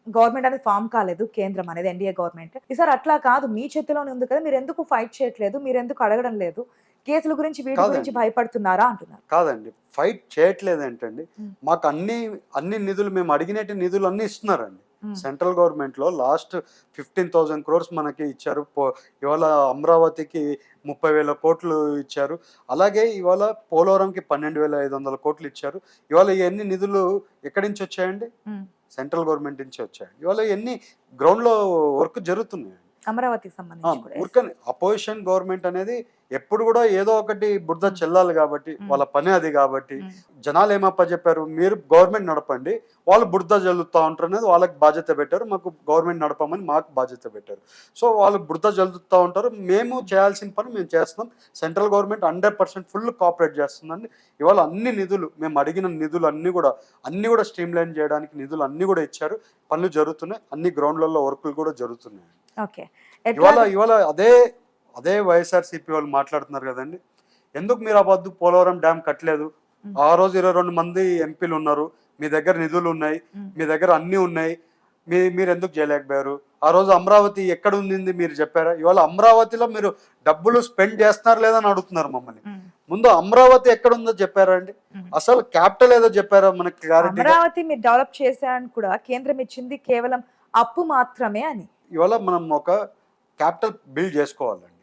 గవర్నమెంట్ అనేది ఫామ్ కాలేదు, కేంద్రం అనేది ఎన్డీఏ గవర్నమెంట్. ఈసారి అట్లా కాదు, మీ చేతిలోనే ఉంది కదా, మీరు ఎందుకు ఫైట్ చేయట్లేదు, మీరు ఎందుకు అడగడం లేదు, కేసుల గురించి వీటి గురించి భయపడుతున్నారా అంటున్నారు. కాదండి, ఫైట్ చేయట్లేదు ఏంటండి, మాకు అన్ని నిధులు మేము అడిగినట్టు నిధులు అన్ని ఇస్తున్నారండి. సెంట్రల్ గవర్నమెంట్ లో లాస్ట్ 15,000 crores మనకి ఇచ్చారు. ఇవాళ అమరావతికి 30,000 కోట్లు ఇచ్చారు. అలాగే ఇవాళ పోలవరంకి 12,500 కోట్లు ఇచ్చారు. ఇవాళ ఇవన్నీ నిధులు ఎక్కడి నుంచి వచ్చాయండి? సెంట్రల్ గవర్నమెంట్ నుంచి వచ్చాయి. ఇవాళ ఇవన్నీ గ్రౌండ్ లో వర్క్ జరుగుతున్నాయి. అమరావతికి సంబంధించి అపోజిషన్ గవర్నమెంట్ అనేది ఎప్పుడు కూడా ఏదో ఒకటి బురద చెల్లాలి కాబట్టి వాళ్ళ పని అది కాబట్టి జనాలు ఏమప్ప చెప్పారు, మీరు గవర్నమెంట్ నడపండి, వాళ్ళు బురద జల్లుతూ ఉంటారు అనేది వాళ్ళకి బాధ్యత పెట్టారు, మాకు గవర్నమెంట్ నడపమని మాకు బాధ్యత పెట్టారు. సో వాళ్ళు బురద జల్లుతూ ఉంటారు, మేము చేయాల్సిన పని మేము చేస్తున్నాం. సెంట్రల్ గవర్నమెంట్ 100% ఫుల్ కోఆపరేట్ చేస్తుందండి. ఇవాళ అన్ని నిధులు మేము అడిగిన నిధులు అన్ని కూడా స్ట్రీమ్ లైన్ చేయడానికి నిధులు అన్ని కూడా ఇచ్చారు. పనులు జరుగుతున్నాయి, అన్ని గ్రౌండ్లలో వర్కులు కూడా జరుగుతున్నాయి. ఇవాళ అదే వైఎస్ఆర్సీపీ వాళ్ళు మాట్లాడుతున్నారు కదండి, ఎందుకు మీరు అబద్దు పోలవరం డ్యామ్ కట్టలేదు, ఆ రోజు 22 మంది ఎంపీలు ఉన్నారు, మీ దగ్గర నిధులు ఉన్నాయి, మీ దగ్గర అన్ని ఉన్నాయి, మీరు ఎందుకు చేయలేకపోయారు? ఆ రోజు అమరావతి ఎక్కడ ఉంది మీరు చెప్పారా? ఇవాళ అమరావతిలో మీరు డబ్బులు స్పెండ్ చేస్తున్నారు లేదని అడుగుతున్నారు మమ్మల్ని. ముందు అమరావతి ఎక్కడ ఉందో చెప్పారా అండి? అసలు క్యాపిటల్ ఏదో చెప్పారా మనకి క్లారిటీ? అమరావతి మీరు డెవలప్ చేశారని కూడా కేంద్రం ఇచ్చింది కేవలం అప్పు మాత్రమే అని. ఇవాళ మనం ఒక క్యాపిటల్ బిల్డ్ చేసుకోవాలండి.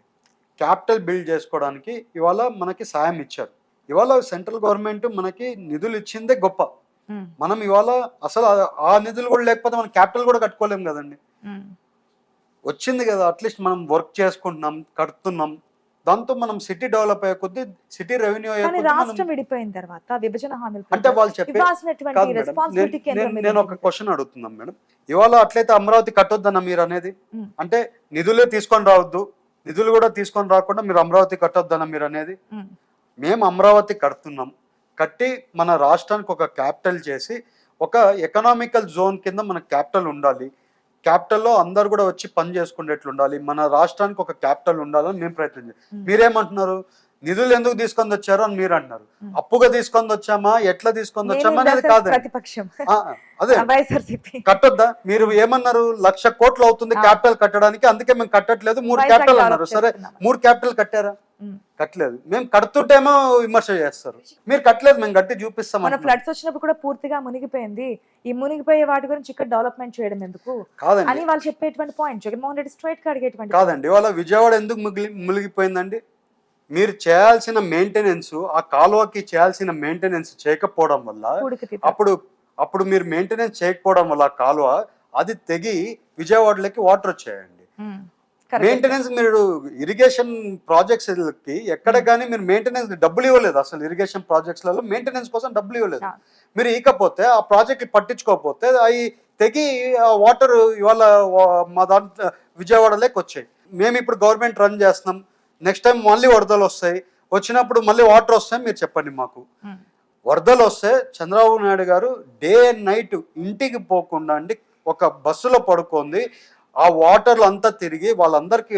క్యాపిటల్ బిల్డ్ చేసుకోవడానికి ఇవాళ మనకి సాయం ఇచ్చారు. ఇవాళ సెంట్రల్ గవర్నమెంట్ మనకి నిధులు ఇచ్చిందే గొప్ప. మనం ఇవాళ అసలు ఆ నిధులు కూడా లేకపోతే మనం క్యాపిటల్ కూడా కట్టుకోలేం కదండి. వచ్చింది కదా, అట్లీస్ట్ మనం వర్క్ చేసుకుంటున్నాం, కడుతున్నాం, దాంతో మనం సిటీ డెవలప్ అయ్యే కొద్దీ సిటీ రెవెన్యూ రాష్ట్రం విడిపోయిన తర్వాత విభజన హామీలు అంటే వాళ్ళు చెప్పే నేను ఒక క్వశ్చన్ అడుగుతున్నాం మేడం, ఇవాళ అట్లయితే అమరావతి కట్టొద్దన్న మీరు అనేది, అంటే నిధులే తీసుకొని రావద్దు, నిధులు కూడా తీసుకొని రాకుండా మీరు అమరావతి కట్టొద్దన్న మీరు అనేది. మేము అమరావతి కడుతున్నాం, కట్టి మన రాష్ట్రానికి ఒక క్యాపిటల్ చేసి ఒక ఎకనామికల్ జోన్ కింద మన క్యాపిటల్ ఉండాలి, క్యాపిటల్లో అందరు కూడా వచ్చి పని చేసుకునేట్లు ఉండాలి, మన రాష్ట్రానికి ఒక క్యాపిటల్ ఉండాలని మేము ప్రయత్నం చేస్తాం. మీరేమంటున్నారు, నిధులు ఎందుకు తీసుకొని వచ్చారు అని మీరు అంటున్నారు. అప్పుగా తీసుకొని వచ్చామా, ఎట్లా తీసుకొని వచ్చామా అనేది కాదు. ప్రతిపక్షం అదే కట్టొద్దా, మీరు ఏమన్నారు 1,00,000 కోట్లు అవుతుంది క్యాపిటల్ కట్టడానికి, అందుకే మేము కట్టట్లేదు 3 క్యాపిటల్ అన్నారు. సరే 3 క్యాపిటల్ కట్టారా? కట్టలేదు. మేము కడుతుంటేమో విమర్శ చేస్తారు, మీరు కట్టలేదు మేము కట్టి చూపిస్తాం. మన ఫ్లడ్స్ వచ్చినప్పుడు కూడా పూర్తిగా మునిగిపోయింది, ఈ మునిగిపోయే వాటి గురించి ఇక్కడ డెవలప్మెంట్ చేయడం ఎందుకు కాదండి అని వాళ్ళు చెప్పేటువంటి పాయింట్ జగన్మోహన్ రెడ్డి స్ట్రైట్ గా అడిగేటువంటి. కాదండి, ఇవాళ విజయవాడ ఎందుకు మునిగిపోయిందండి? మీరు చేయాల్సిన మెయింటెనెన్స్, ఆ కాలువకి చేయాల్సిన మెయింటెనెన్స్ చేయకపోవడం వల్ల, అప్పుడు మీరు మెయింటెనెన్స్ చేయకపోవడం వల్ల కాలువ అది తెగి విజయవాడలోకి వాటర్ వచ్చాయండి. మెయింటెనెన్స్ మీరు ఇరిగేషన్ ప్రాజెక్ట్స్ కి ఎక్కడ కానీ మీరు మెయింటెనెన్స్ డబ్బులు ఇవ్వలేదు. అసలు ఇరిగేషన్ ప్రాజెక్ట్స్ లలో మెయింటెనెన్స్ కోసం డబ్బులు ఇవ్వలేదు. మీరు ఇకపోతే ఆ ప్రాజెక్ట్ పట్టించుకోకపోతే అవి తెగి వాటర్ ఇవాళ మా దాంట్లో విజయవాడలోకి వచ్చాయి. మేము ఇప్పుడు గవర్నమెంట్ రన్ చేస్తున్నాం, నెక్స్ట్ టైం మళ్ళీ వరదలు వస్తాయి, వచ్చినప్పుడు మళ్ళీ వాటర్ వస్తాయి. మీరు చెప్పండి మాకు, వరదలు వస్తే చంద్రబాబు నాయుడు గారు డే అండ్ నైట్ ఇంటికి పోకుండా అండి ఒక బస్సులో పడుకుంది, ఆ వాటర్లు అంతా తిరిగి వాళ్ళందరికీ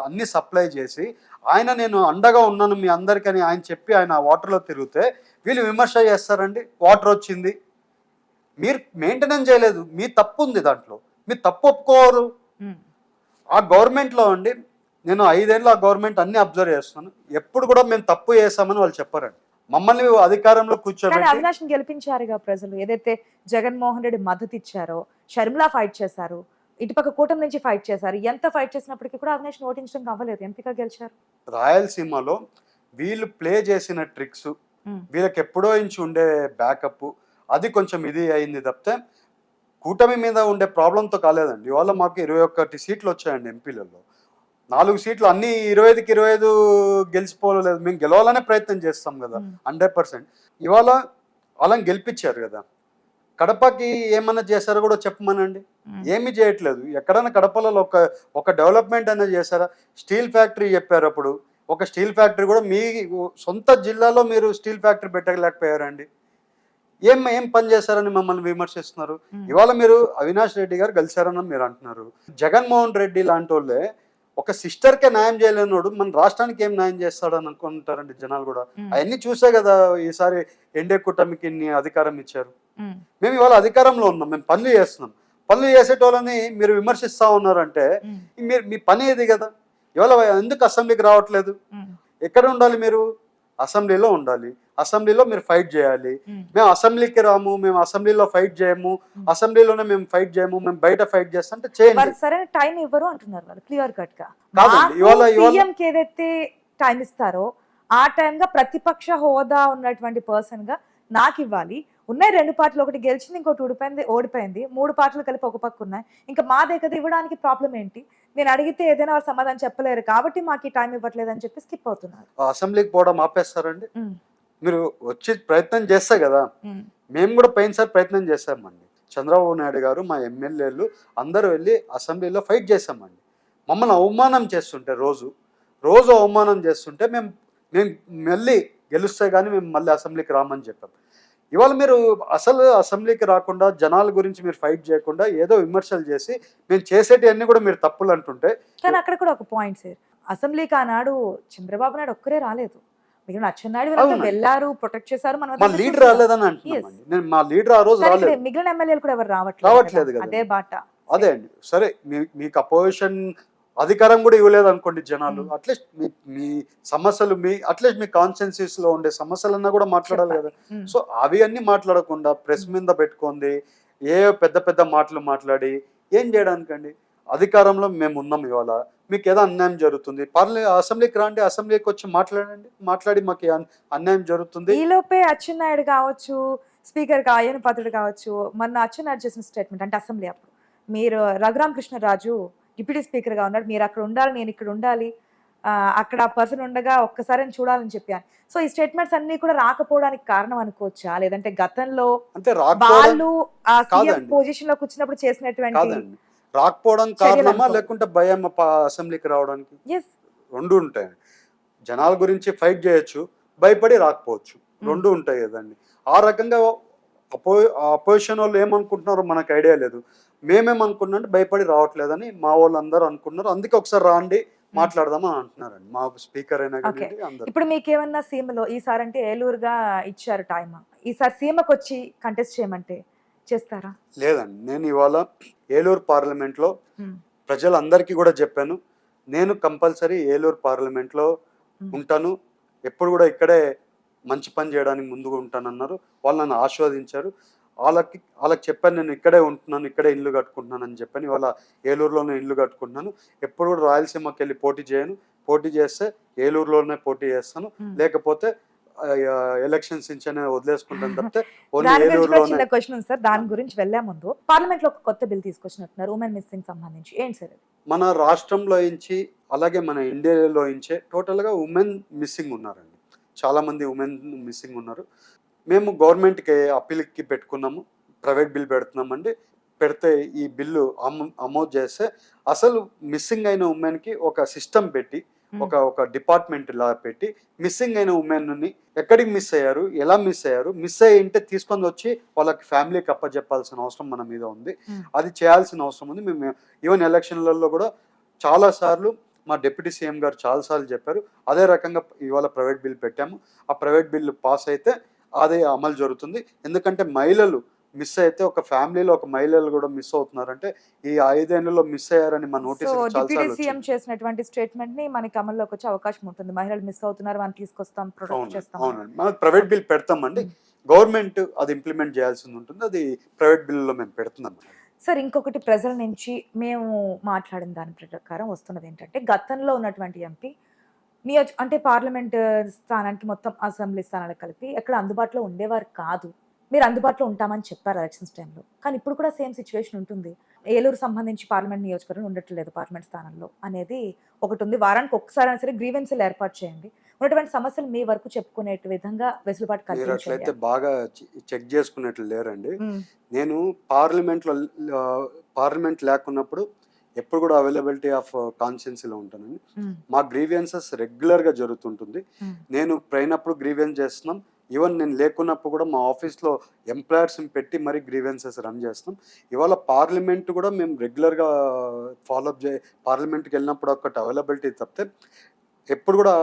అన్ని సప్లై చేసి ఆయన నేను అండగా ఉన్నాను మీ అందరికని ఆయన చెప్పి ఆయన ఆ వాటర్లో తిరిగితే వీళ్ళు విమర్శ చేస్తారండి. వాటర్ వచ్చింది, మీరు మెయింటెనెన్స్ చేయలేదు, మీ తప్పు ఉంది దాంట్లో, మీరు తప్పు ఒప్పుకోరు. ఆ గవర్నమెంట్లో అండి నేను 5 ఏళ్ళు ఆ గవర్నమెంట్ అన్ని అబ్జర్వ్ చేస్తున్నాను, ఎప్పుడు కూడా మేము తప్పు చేస్తామని వాళ్ళు చెప్పారండి. మమ్మల్ని అధికారంలో కూర్చోబెట్టి అవినాష్ గెలిపించారుగా ప్రజలు, ఏదైతే జగన్మోహన్ రెడ్డి మద్దతు ఇచ్చారో, షర్మిలా ఫైట్ చేశారు, ఇటుపక్క కూటమి నుంచి ఫైట్ చేశారు, ఎంత ఫైట్ చేసినప్పటికీ కూడా అవినాష్ ఓటించడం అవ్వలేదు, ఎంపీగా గెలిచారు. రాయలసీమలో వీళ్ళు ప్లే చేసిన ట్రిక్స్, వీళ్ళకి ఎప్పుడో ఇంచి ఉండే బ్యాకప్, అది కొంచెం ఇది అయింది తప్పితే కూటమి మీద ఉండే ప్రాబ్లంతో కాలేదండి. ఇవాళ మాకు 21 సీట్లు వచ్చాయండి ఎంపీలలో, 4 సీట్లు అన్ని 25కి 25 గెలిచిపోలేదు. మేము గెలవాలనే ప్రయత్నం చేస్తాం కదా 100%. ఇవాళ వాళ్ళని గెలిపించారు కదా, కడపకి ఏమన్నా చేశారో కూడా చెప్పమనండి. ఏమి చేయట్లేదు. ఎక్కడైనా కడపలలో ఒక డెవలప్మెంట్ అనేది చేశారా? స్టీల్ ఫ్యాక్టరీ చెప్పారు, అప్పుడు ఒక స్టీల్ ఫ్యాక్టరీ కూడా మీ సొంత జిల్లాలో మీరు స్టీల్ ఫ్యాక్టరీ పెట్టలేకపోయారండి. ఏం పని చేశారని మమ్మల్ని విమర్శిస్తున్నారు. ఇవాళ మీరు అవినాష్ రెడ్డి గారు గెలిచారని మీరు అంటున్నారు. జగన్మోహన్ రెడ్డి లాంటి వాళ్ళే ఒక సిస్టర్కే న్యాయం చేయలేనోడు మన రాష్ట్రానికి ఏం న్యాయం చేస్తాడని అనుకుంటారండి జనాలు కూడా. అవన్నీ చూసే కదా ఈసారి ఎన్డీఏ కూటమికి అధికారం ఇచ్చారు. మేము ఇవాళ అధికారంలో ఉన్నాం, మేము పనులు చేస్తున్నాం. పనులు చేసేటోళ్ళని మీరు విమర్శిస్తా ఉన్నారంటే మీ పని ఏది కదా. ఇవాళ ఎందుకు అసెంబ్లీకి రావట్లేదు? ఎక్కడ ఉండాలి మీరు? అసెంబ్లీలో ఉండాలి. అసెంబ్లీలో మీరు ఫైట్ చేయాలి. మేము అసెంబ్లీకి రాము, మేము అసెంబ్లీలో ఫైట్ చేయము, అసెంబ్లీలోనే మేము ఫైట్ చేయము, మేము బయట ఫైట్ చేస్తాం అంటే చేయండి. సరైన టైం ఇవ్వరు అంటున్నారు వాళ్ళు క్లియర్ కట్ గా. సీఎంకి ఏదైతే టైం ఇస్తారో ఆ టైం గా ప్రతిపక్ష హోదా ఉన్నటువంటి పర్సన్ గా నాకు ఇవ్వాలి. ఉన్నాయి 2 పార్టీలు, ఒకటి గెలిచింది, ఇంకోటి ఓడిపోయింది. 3 పార్టీలు కలిపి ఒక పక్క ఉన్నాయి. ఇంకా మా దగ్గర ఇవ్వడానికి ప్రాబ్లం ఏంటి? నేను అడిగితే ఏదైనా వాళ్ళు సమాధానం చెప్పలేరు కాబట్టి మాకు ఈ టైం ఇవ్వట్లేదు అని చెప్పి స్కిప్ అవుతున్నారు. అసెంబ్లీకి పోవడం ఆపేస్తారండి. మీరు వచ్చి ప్రయత్నం చేస్తే కదా. మేము కూడా పోయినసారి ప్రయత్నం చేశామండి. చంద్రబాబు నాయుడు గారు, మా ఎమ్మెల్యేలు అందరూ వెళ్ళి అసెంబ్లీలో ఫైట్ చేశామండి. మమ్మల్ని అవమానం చేస్తుంటే రోజు అవమానం చేస్తుంటే మేము మళ్ళీ గెలుస్తే కానీ మేము మళ్ళీ అసెంబ్లీకి రామని చెప్పాం. ఇవాళ మీరు అసలు అసెంబ్లీకి రాకుండా జనాల గురించి మీరు ఫైట్ చేయకుండా ఏదో విమర్శలు చేసి మేము చేసేటివన్నీ కూడా మీరు తప్పులు అంటుంటే. కానీ అక్కడ కూడా ఒక పాయింట్ సార్, అసెంబ్లీకి ఆనాడు చంద్రబాబు నాయుడు ఒక్కరే రాలేదు, మిగిలిన అచ్చెన్నాయుడు వెళ్ళారు, ప్రొటెక్ట్ చేశారు. మా లీడర్ రాలేదని అంటున్నామండి. మా లీడర్ ఆ రోజు రాలేదు, మిగిలిన ఎమ్మెల్యేలు కూడా ఎవరు రావట్లేదు కదా. అదే బాట. అదే అండి. సరే మీకు అపోజిషన్ అధికారం కూడా ఇవ్వలేదు అనుకోండి జనాలు, అట్లీస్ట్ మీ సమస్యలు అట్లీస్ట్ మీ కాన్స్టిట్యున్సీస్ లో ఉండే సమస్యలన్నా కూడా మాట్లాడాలి కదా. సో అవి అన్ని మాట్లాడకుండా ప్రెస్ మీద పెట్టుకుంది ఏ పెద్ద మాటలు మాట్లాడి ఏం చేయడానికండి? అధికారంలో మేము ఉన్నాం. ఇవాళ మీకు ఏదో అన్యాయం జరుగుతుంది, అసెంబ్లీకి రండి, అసెంబ్లీకి వచ్చి మాట్లాడి మాకు అన్యాయం జరుగుతుంది. ఈలోపే అచ్చెన్నాయుడు కావచ్చు, స్పీకర్ అయ్యన పాత్రుడు కావచ్చు, మొన్న అచ్చెన్నాయుడు చేసిన స్టేట్మెంట్ అంటే అసెంబ్లీ అప్పుడు మీరు రఘురామకృష్ణరాజు డిప్యూటీ స్పీకర్ గా ఉన్నాడు, మీరు అక్కడ ఉండాలి, నేను ఇక్కడ ఉండాలి, అక్కడ ఆ పర్సన్ ఉండగా ఒక్కసారి చూడాలని చెప్పాను. సో ఈ స్టేట్మెంట్స్ అన్ని కూడా రాకపోవడానికి కారణం అనుకోవచ్చా? లేదంటే గతంలో వాళ్ళు ఆ సీఎం పొజిషన్ లోకి వచ్చినప్పుడు చేసినటువంటి రాకపోవడం కారణమా, లేకుంటే భయం అసెంబ్లీకి రావడానికి? రెండు ఉంటాయి. జనాల గురించి ఫైట్ చేయొచ్చు, భయపడి రాకపోవచ్చు, రెండు ఉంటాయి కదండి. ఆ రకంగా అపోజిషన్ వాళ్ళు ఏమనుకుంటున్నారో మనకు ఐడియా లేదు. మేమేమనుకున్నా అంటే భయపడి రావట్లేదని మా వాళ్ళందరూ అనుకున్నారు. అందుకే ఒకసారి రాండి మాట్లాడదాం అని అంటున్నారండి. మా స్పీకర్ అయినా ఓకే. కానీ అందరు. ఇప్పుడు మీకేమన్నా సీమలో ఈసారి అంటే ఏలూరుగా ఇచ్చారు టైమ్. ఈసారి సీమకు వచ్చి కంటెస్ట్ చేయమంటే చేస్తారా? లేదండి, నేను ఇవాళ ఏలూరు పార్లమెంట్లో ఉమ్, ప్రజలందరికీ కూడా చెప్పాను, నేను కంపల్సరీ ఏలూరు పార్లమెంట్లో ఉమ్, ఉంటాను, ఎప్పుడు కూడా ఇక్కడే మంచి పని చేయడానికి ముందుగా ఉంటానన్నారు. వాళ్ళు నన్ను ఆస్వాదించారు. వాళ్ళకి చెప్పాను, నేను ఇక్కడే ఉంటున్నాను, ఇక్కడే ఇల్లు కట్టుకుంటున్నాను అని చెప్పాను. ఇవాళ ఏలూరులోనే ఇల్లు కట్టుకుంటున్నాను. ఎప్పుడు కూడా రాయలసీమకి వెళ్ళి పోటీ చేయను. పోటీ చేస్తే ఏలూరులోనే పోటీ చేస్తాను, ఉమ్. లేకపోతే ఎలక్షన్స్ నుంచే వదిలేసుకుంటాను తప్పితే ఓన్లీ దాని గురించి కూడా ఏలూరులోనే. చిన్న క్వశ్చన్ ఉంది సార్. దాని గురించి వెళ్ళే ముందు పార్లమెంట్ లో ఒక కొత్త బిల్ తీసుకొచ్చినట్టున్నారు ఉమెన్ మిస్సింగ్ సంబంధించి. ఏంటి సార్ అది? మన రాష్ట్రంలో నుంచి అలాగే మన ఇండియాలో నుంచే టోటల్గా ఉమెన్ మిస్సింగ్ ఉన్నారండి. చాలామంది ఉమెన్ మిస్సింగ్ ఉన్నారు. మేము గవర్నమెంట్కి అప్పీల్కి పెట్టుకున్నాము, ప్రైవేట్ బిల్ పెడుతున్నామండి. పెడితే ఈ బిల్లు అమోద్ చేస్తే అసలు మిస్సింగ్ అయిన ఉమెన్కి ఒక సిస్టమ్ పెట్టి ఒక డిపార్ట్మెంట్ లా పెట్టి మిస్సింగ్ అయిన ఉమెన్ని ఎక్కడికి మిస్ అయ్యారు, ఎలా మిస్ అయ్యారు, మిస్ అయ్యి ఉంటే తీసుకొని వచ్చి వాళ్ళకి ఫ్యామిలీకి అప్పచెప్పాల్సిన అవసరం మన మీద ఉంది. అది చేయాల్సిన అవసరం ఉంది. మేము ఈవెన్ ఎలక్షన్లలో కూడా చాలాసార్లు మా డిప్యూటీ సీఎం గారు చాలాసార్లు చెప్పారు. అదే రకంగా ఇవాళ ప్రైవేట్ బిల్ పెట్టాము. ఆ ప్రైవేట్ బిల్లు పాస్ అయితే అదే అమలు జరుగుతుంది. ఎందుకంటే మహిళలు మిస్ అయితే, ఒక ఫ్యామిలీలో ఒక మహిళలు కూడా మిస్ అవుతున్నారంటే ఈ 5 ఏళ్లలో మిస్ అయ్యారని మా సో నోటీస్ డిప్యూటీ చాలాసార్లు సీఎం వచ్చింది. చేసినటువంటి స్టేట్మెంట్ ని మనకి అమల్లోకి వచ్చే అవకాశం ఉంటుంది. మహిళలు మిస్ అవుతున్నారు, వాళ్ళని తీసుకొస్తాం, ప్రొటెక్ట్ అవునండి, చేస్తాం. అవునండి. మనం ప్రైవేట్ బిల్ పెడతామండి. గవర్నమెంట్ అది ఇంప్లిమెంట్ చేయాల్సింది ఉంటుంది. అది ప్రైవేట్ బిల్లులో మేము పెడుతున్నాం. సార్ ఇంకొకటి ప్రజల నుంచి మేము మాట్లాడిన దాని ప్రకారం వస్తున్నది ఏంటంటే, గతంలో ఉన్నటువంటి ఎంపీ అంటే పార్లమెంట్ స్థానానికి మొత్తం అసెంబ్లీ స్థానాలకు కలిపి ఎక్కడ అందుబాటులో ఉండేవారు కాదు. మీరు అందుబాటులో ఉంటామని చెప్పారు ఎలక్షన్స్ టైంలో. కానీ ఇప్పుడు కూడా సేమ్ సిచ్యువేషన్ ఉంటుంది. ఏలూరు సంబంధించి పార్లమెంట్ నియోజకవర్గం ఉండట్లేదు పార్లమెంట్ స్థానంలో అనేది ఒకటి ఉంది. వారానికి ఒక్కసారైనా సరే గ్రీవెన్స్‌లు ఏర్పాటు చేయండి. ఉన్నటువంటి సమస్యలు మీ వరకు చెప్పుకునే విధంగా వెసులుబాటు మీరు కల్పించండి అట్లయితే అని. బాగా చెక్ చేసుకున్నట్లు లేరండి. హ్మ్. నేను పార్లమెంట్లో పార్లమెంట్ లేకున్నప్పుడు ఎప్పుడు కూడా అవైలబిలిటీ ఆఫ్ కాన్స్టిట్యున్సీలో ఉంటానండి. హ్మ్. మా గ్రీవియన్సెస్ రెగ్యులర్గా జరుగుతుంటుంది. హ్మ్. నేను పోయినప్పుడు గ్రీవియన్స్ చేస్తున్నాం. ఈవెన్ నేను లేకున్నప్పుడు కూడా మా ఆఫీస్లో ఎంప్లాయర్స్ని పెట్టి మరీ గ్రీవెన్సెస్ రన్ చేస్తున్నాం. ఇవాళ పార్లమెంట్ కూడా మేము రెగ్యులర్గా ఫాలోఅప్ పార్లమెంట్కి వెళ్ళినప్పుడు ఒకటి అవైలబిలిటీ తప్పితే ఎప్పుడు కూడా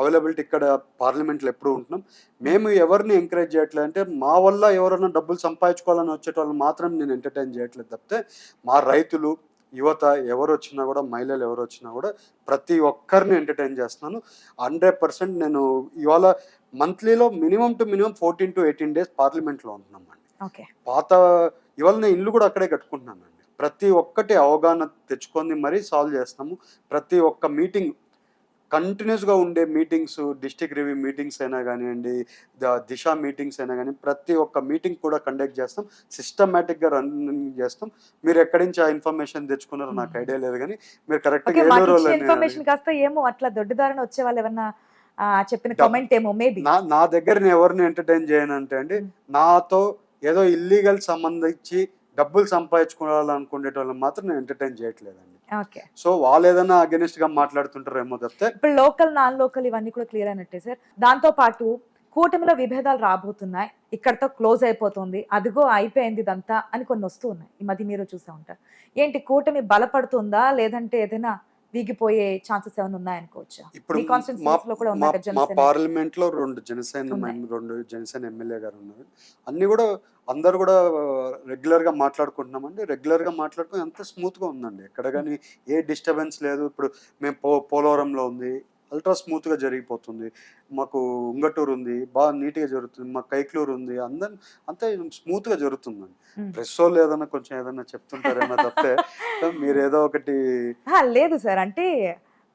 అవైలబిలిటీ ఇక్కడ పార్లమెంట్లో ఎప్పుడు ఉంటున్నాం. మేము ఎవరిని ఎంకరేజ్ చేయట్లేదు అంటే మా వల్ల ఎవరైనా డబ్బులు సంపాదించుకోవాలని వచ్చేటోళ్ళని మాత్రం నేను ఎంటర్టైన్ చేయట్లేదు తప్పితే మా రైతులు, యువత ఎవరు వచ్చినా కూడా, మహిళలు ఎవరు వచ్చినా కూడా ప్రతి ఒక్కరిని ఎంటర్టైన్ చేస్తున్నాను. 100% నేను ఇవాళ మంత్లీలో minimum to minimum 14 to 18 days పార్లమెంట్లో ఉంటున్నామండి. ఓకే. పాత ఇవాళ నేను ఇల్లు కూడా అక్కడే కట్టుకుంటున్నానండి. ప్రతి ఒక్కటి అవగాహన తెచ్చుకొని మరీ సాల్వ్ చేస్తాము. ప్రతి ఒక్క మీటింగ్ కంటిన్యూస్గా ఉండే మీటింగ్స్, డిస్ట్రిక్ట్ రివ్యూ మీటింగ్స్ అయినా కానివ్వండి, దిశ మీటింగ్స్ అయినా కానీ ప్రతి ఒక్క మీటింగ్ కూడా కండక్ట్ చేస్తాం. సిస్టమేటిక్గా రన్నింగ్ చేస్తాం. మీరు ఎక్కడి నుంచి ఆ ఇన్ఫర్మేషన్ తెచ్చుకున్నారో నాకు ఐడియా లేదు, కానీ మీరు ఓకే. కరెక్ట్గా మాకు ఏలూరు ఇచ్చిన వాళ్ళని ఇన్ఫర్మేషన్ కాస్త ఏమో అట్లా దొడ్డిదారిన వచ్చే వాళ్ళు ఏమన్నా చెప్పిన డబ్ కామెంట్ ఏమో మేబీ. నా దగ్గర నేను ఎవరిని ఎంటర్టైన్ చేయనంటే అండి, నాతో ఏదో ఇల్లీగల్ సంబంధించి డబ్బులు సంపాదించుకోవాలనుకునేటోళ్ళని మాత్రం నేను ఎంటర్టైన్ చేయట్లేదండి. ఓకే. సో వాళ్ళు ఏదైనా అగెనిస్ట్గా మాట్లాడుతుంటారేమో తప్పితే ఇప్పుడు లోకల్, నాన్ లోకల్ ఇవన్నీ కూడా క్లియర్ అయినట్టే సార్. దాంతో పాటు కూటమిలో విభేదాలు రాబోతున్నాయి. ఇక్కడితో క్లోజ్ అయిపోతుంది. అదిగో అయిపోయింది ఇదంతా అని కొన్ని వస్తూ ఉన్నాయి. ఈ మధ్య మీరు చూసే ఉంటారు. ఏంటి కూటమి బలపడుతుందా? లేదంటే ఏదైనా వీగిపోయే ఛాన్సెస్ ఏమైనా ఉన్నాయనుకోవచ్చా? ఇప్పుడు మీ కాన్స్టిట్యున్సీస్‌లో కూడా మా ఉన్నాయి కదా మా జనసేన. పార్లమెంట్లో ఉన్నాయి. 2 జనసేన ఎమ్మెల్యే గారు ఉన్నారు. అన్నీ కూడా అందరూ కూడా రెగ్యులర్గా మాట్లాడుకుంటున్నామండి. రెగ్యులర్గా మాట్లాడుకుని అంత స్మూత్గా ఉందండి. ఎక్కడ కానీ ఏ డిస్టర్బెన్స్ లేదు. ఇప్పుడు మేము పోలవరంలో ఉంది, అల్ట్రా స్మూత్గా జరిగిపోతుంది. మాకు ఉంగటూరు ఉంది, బాగా నీట్గా జరుగుతుంది. మాకు కైక్లూరు ఉంది, అంతా స్మూత్గా జరుగుతుందండి. హ్మ్. ప్రెస్ వాళ్ళు ఏదైనా కొంచెం ఏదైనా చెప్తుంటారేమో తప్పితే మీరు ఏదో ఒకటి లేదు సార్. అంటే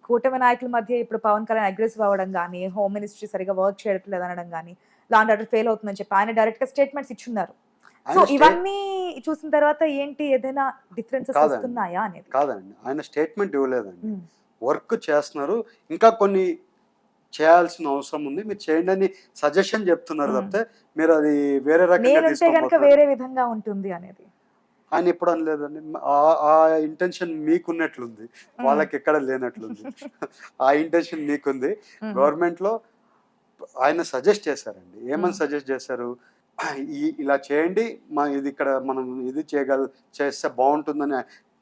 కూటమి నాయకుల మధ్య ఇప్పుడు పవన్ కళ్యాణ్ అగ్రెసివ్ అవ్వడం గానీ, హోమ్ మినిస్ట్రీ సరిగ్గా వర్క్ చేయట్లేదు అనడం గానీ, లా అండ్ ఆర్డర్ ఫెయిల్ అవుతుందని చెప్పి ఆయన డైరెక్ట్‌గా స్టేట్మెంట్స్ ఇచ్చున్నారు. సో ఆయన ఇవన్నీ చూసిన తర్వాత ఏంటి ఏదైనా డిఫరెన్సెస్ కాదండి, వస్తున్నాయా అనేది? కాదండి. ఆయన స్టేట్మెంట్ ఇవ్వలేదండి. హ్మ్. వర్క్ చేస్తున్నారు. ఇంకా కొన్ని చేయాల్సిన అవసరం ఉంది. మీరు చేయండి అని సజెషన్ చెప్తున్నారు హ్మ్. తప్పితే మీరు అది వేరే రకంగా నేనుంటే గనక తీసుకోబోతున్నారు. వేరే విధంగా ఉంటుంది అనేది. ఆయన ఎప్పుడు అనలేదండి. ఆ ఇంటెన్షన్ మీకున్నట్లుంది, వాళ్ళకి ఎక్కడ లేనట్లుంది. ఆ ఇంటెన్షన్ మీకుంది. గవర్నమెంట్లో ఆయన సజెస్ట్ చేశారండి. ఏమని సజెస్ట్ చేశారు? ఇలా చేయండి, ఇది ఇక్కడ మనం ఇది చేస్తే బాగుంటుందని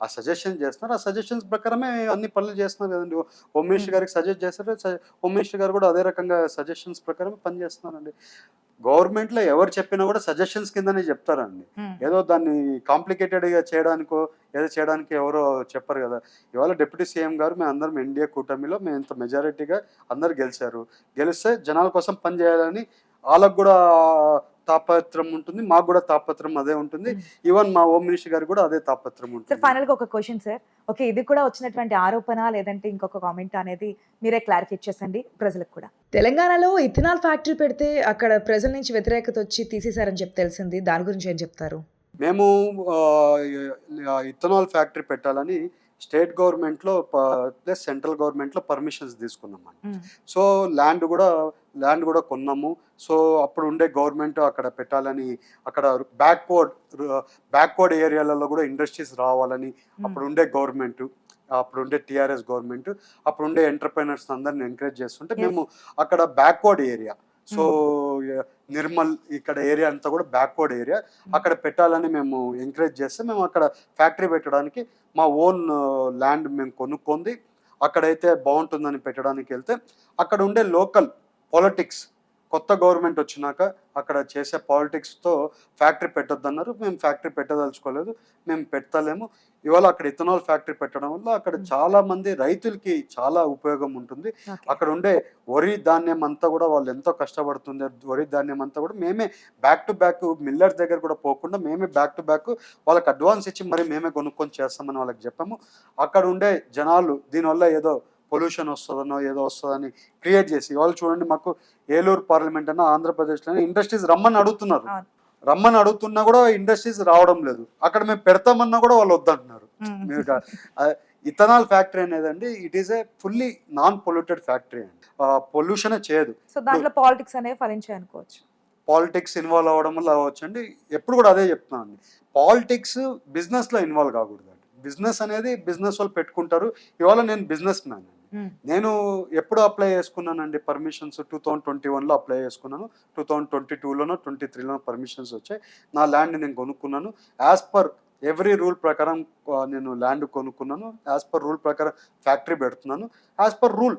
ఆ సజెషన్ చేస్తున్నారు. ఆ సజెషన్స్ ప్రకారమే అన్ని పనులు చేస్తున్నారు కదండి. హోమ్ మినిస్టర్ గారికి సజెస్ట్ చేశారు. హోమ్ మినిస్టర్ గారు కూడా అదే రకంగా సజెషన్స్ ప్రకారం పనిచేస్తున్నారండి. గవర్నమెంట్లో ఎవరు చెప్పినా కూడా సజెషన్స్ కిందనే చెప్తారండి. ఏదో దాన్ని కాంప్లికేటెడ్గా చేయడానికో ఏదో చేయడానికి ఎవరో చెప్పరు కదా. ఇవాళ డిప్యూటీ సీఎం గారు మేము అందరం ఎన్డీఏ కూటమిలో మేము ఇంత మెజారిటీగా అందరు గెలిస్తే జనాల కోసం పని చేయాలని వాళ్ళకు కూడా తాపత్రం ఉంటుంది, మాకు కూడా తాపత్రం అదే ఉంటుంది. ఈవెన్ మా హోమ్ మినిస్టర్ గారికి కూడా అదే తాపత్రం సార్ ఉంటుంది. ఫైనల్ గా ఒక క్వశ్చన్ సార్, ఓకే ఇది కూడా వచ్చినటువంటి ఆరోపణ లేదంటే ఇంకొక కామెంట్ అనేది మీరే క్లారిఫై చేసండి ప్రజలకు కూడా. తెలంగాణలో ఇథనాల్ ఫ్యాక్టరీ పెడితే అక్కడ ప్రజల నుంచి వ్యతిరేకత వచ్చి తీసేశారని చెప్పి తెలిసింది, దాని గురించి ఏం చెప్తారు? మేము ఇథనాల్ ఫ్యాక్టరీ పెట్టాలని స్టేట్ గవర్నమెంట్లో ప్లస్ సెంట్రల్ గవర్నమెంట్లో పర్మిషన్స్ తీసుకున్నామండి. సో ల్యాండ్ కూడా కొన్నాము. సో అప్పుడు ఉండే గవర్నమెంట్ అక్కడ పెట్టాలని, అక్కడ బ్యాక్వర్డ్ ఏరియాలలో కూడా ఇండస్ట్రీస్ రావాలని అప్పుడు ఉండే గవర్నమెంట్, అప్పుడు ఉండే టీఆర్ఎస్ గవర్నమెంట్, అప్పుడు ఉండే ఎంటర్ప్రైనర్స్ అందరిని ఎంకరేజ్ చేస్తుంటే మేము అక్కడ బ్యాక్వర్డ్ ఏరియా, సో నిర్మల్ ఇక్కడ ఏరియా అంతా కూడా బ్యాక్వర్డ్ ఏరియా, అక్కడ పెట్టాలని మేము ఎంకరేజ్ చేస్తే మేము అక్కడ ఫ్యాక్టరీ పెట్టడానికి మా ఓన్ ల్యాండ్ మేము కొనుక్కుంది అక్కడైతే బాగుంటుందని పెట్టడానికి వెళ్తే అక్కడ ఉండే లోకల్ పాలిటిక్స్, కొత్త గవర్నమెంట్ వచ్చినాక అక్కడ చేసే పాలిటిక్స్తో ఫ్యాక్టరీ పెట్టొద్దన్నారు. మేము ఫ్యాక్టరీ పెట్టదలుచుకోలేదు, మేము పెట్టలేము. ఇవాళ అక్కడ ఇథనాల్ ఫ్యాక్టరీ పెట్టడం వల్ల అక్కడ చాలా మంది రైతులకి చాలా ఉపయోగం ఉంటుంది. అక్కడ ఉండే వరి ధాన్యం అంతా కూడా వాళ్ళు ఎంతో కష్టపడుతుంది. వరి ధాన్యం అంతా కూడా మేమే బ్యాక్ టు బ్యాక్ మిల్లర్ దగ్గర కూడా పోకుండా మేమే బ్యాక్ టు బ్యాక్ వాళ్ళకి అడ్వాన్స్ ఇచ్చి మరి మేమే కొనుక్కొని చేస్తామని వాళ్ళకి చెప్పాము. అక్కడ ఉండే జనాలు దీనివల్ల ఏదో పొల్యూషన్ వస్తుందనో ఏదో వస్తుందని క్రియేట్ చేసి వాళ్ళు చూడండి, మాకు ఏలూరు పార్లమెంట్ అన్న ఆంధ్రప్రదేశ్లోనే ఇండస్ట్రీస్ రమ్మని అడుగుతున్నా కూడా ఇండస్ట్రీస్ రావడం లేదు. అక్కడ మేము పెడతామన్నా కూడా వాళ్ళు వద్దంటున్నారు. మీరు ఇథనాల్ ఫ్యాక్టరీ అనేదండి, it is a fully non polluted factory అండి. పొల్యూషన్ చేయదు. సో దాంట్లో పాలిటిక్స్ అనేవి ఫలించాయి అనుకోవచ్చు. పాలిటిక్స్ ఇన్వాల్వ్ అవ్వడం వల్ల అవ్వచ్చు అండి. ఎప్పుడు కూడా అదే చెప్తున్నాను అండి, పాలిటిక్స్ బిజినెస్లో ఇన్వాల్వ్ కాకూడదు. బిజినెస్ అనేది బిజినెస్ వాళ్ళు పెట్టుకుంటారు. ఇవాళ నేను బిజినెస్ మ్యాన్ అండి. నేను ఎప్పుడు అప్లై చేసుకున్నానండి పర్మిషన్స్? 2021లో అప్లై చేసుకున్నాను. 2022లోనో 23లోనో పర్మిషన్స్ వచ్చాయి. నా ల్యాండ్ నేను కొనుక్కున్నాను. యాజ్ పర్ ఎవ్రీ రూల్ ప్రకారం నేను ల్యాండ్ కొనుక్కున్నాను. యాజ్ పర్ రూల్ ప్రకారం ఫ్యాక్టరీ పెడుతున్నాను. యాజ్ పర్ రూల్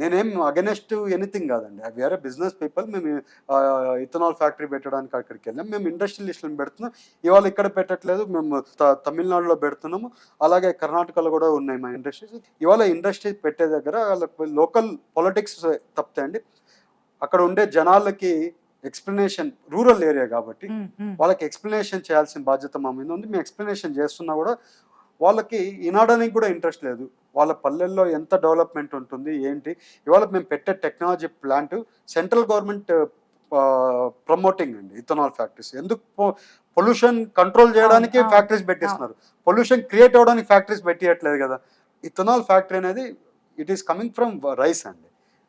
నేనేం అగెనెస్ట్ ఎనీథింగ్ కాదండి. వేరే బిజినెస్ పీపుల్ మేము ఇథనాల్ ఫ్యాక్టరీ పెట్టడానికి అక్కడికి వెళ్ళాం. మేము ఇండస్ట్రియలిస్టులను పెడుతున్నాం. ఇవాళ ఇక్కడ పెట్టట్లేదు, మేము తమిళనాడులో పెడుతున్నాము. అలాగే కర్ణాటకలో కూడా ఉన్నాయి మా ఇండస్ట్రీస్. ఇవాళ ఇండస్ట్రీ పెట్టే దగ్గర లోకల్ పాలిటిక్స్ తప్పుతాయండి. అక్కడ ఉండే జనాలకి ఎక్స్ప్లెనేషన్, రూరల్ ఏరియా కాబట్టి వాళ్ళకి ఎక్స్ప్లెనేషన్ చేయాల్సిన బాధ్యత మా మీద ఉంది. మేము ఎక్స్ప్లెనేషన్ చేస్తున్నా కూడా వాళ్ళకి వినడానికి కూడా ఇంట్రెస్ట్ లేదు. వాళ్ళ పల్లెల్లో ఎంత డెవలప్మెంట్ ఉంటుంది ఏంటి. ఇవాళ మేము పెట్టే technology plant central government promoting అండి ఇథనాల్ ఫ్యాక్టరీస్. ఎందుకు? పొల్యూషన్ కంట్రోల్ చేయడానికి ఫ్యాక్టరీస్ పెట్టిస్తున్నారు, పొల్యూషన్ క్రియేట్ అవ్వడానికి ఫ్యాక్టరీస్ పెట్టియట్లేదు కదా. ఇథనాల్ ఫ్యాక్టరీ అనేది it is coming from rice అండి.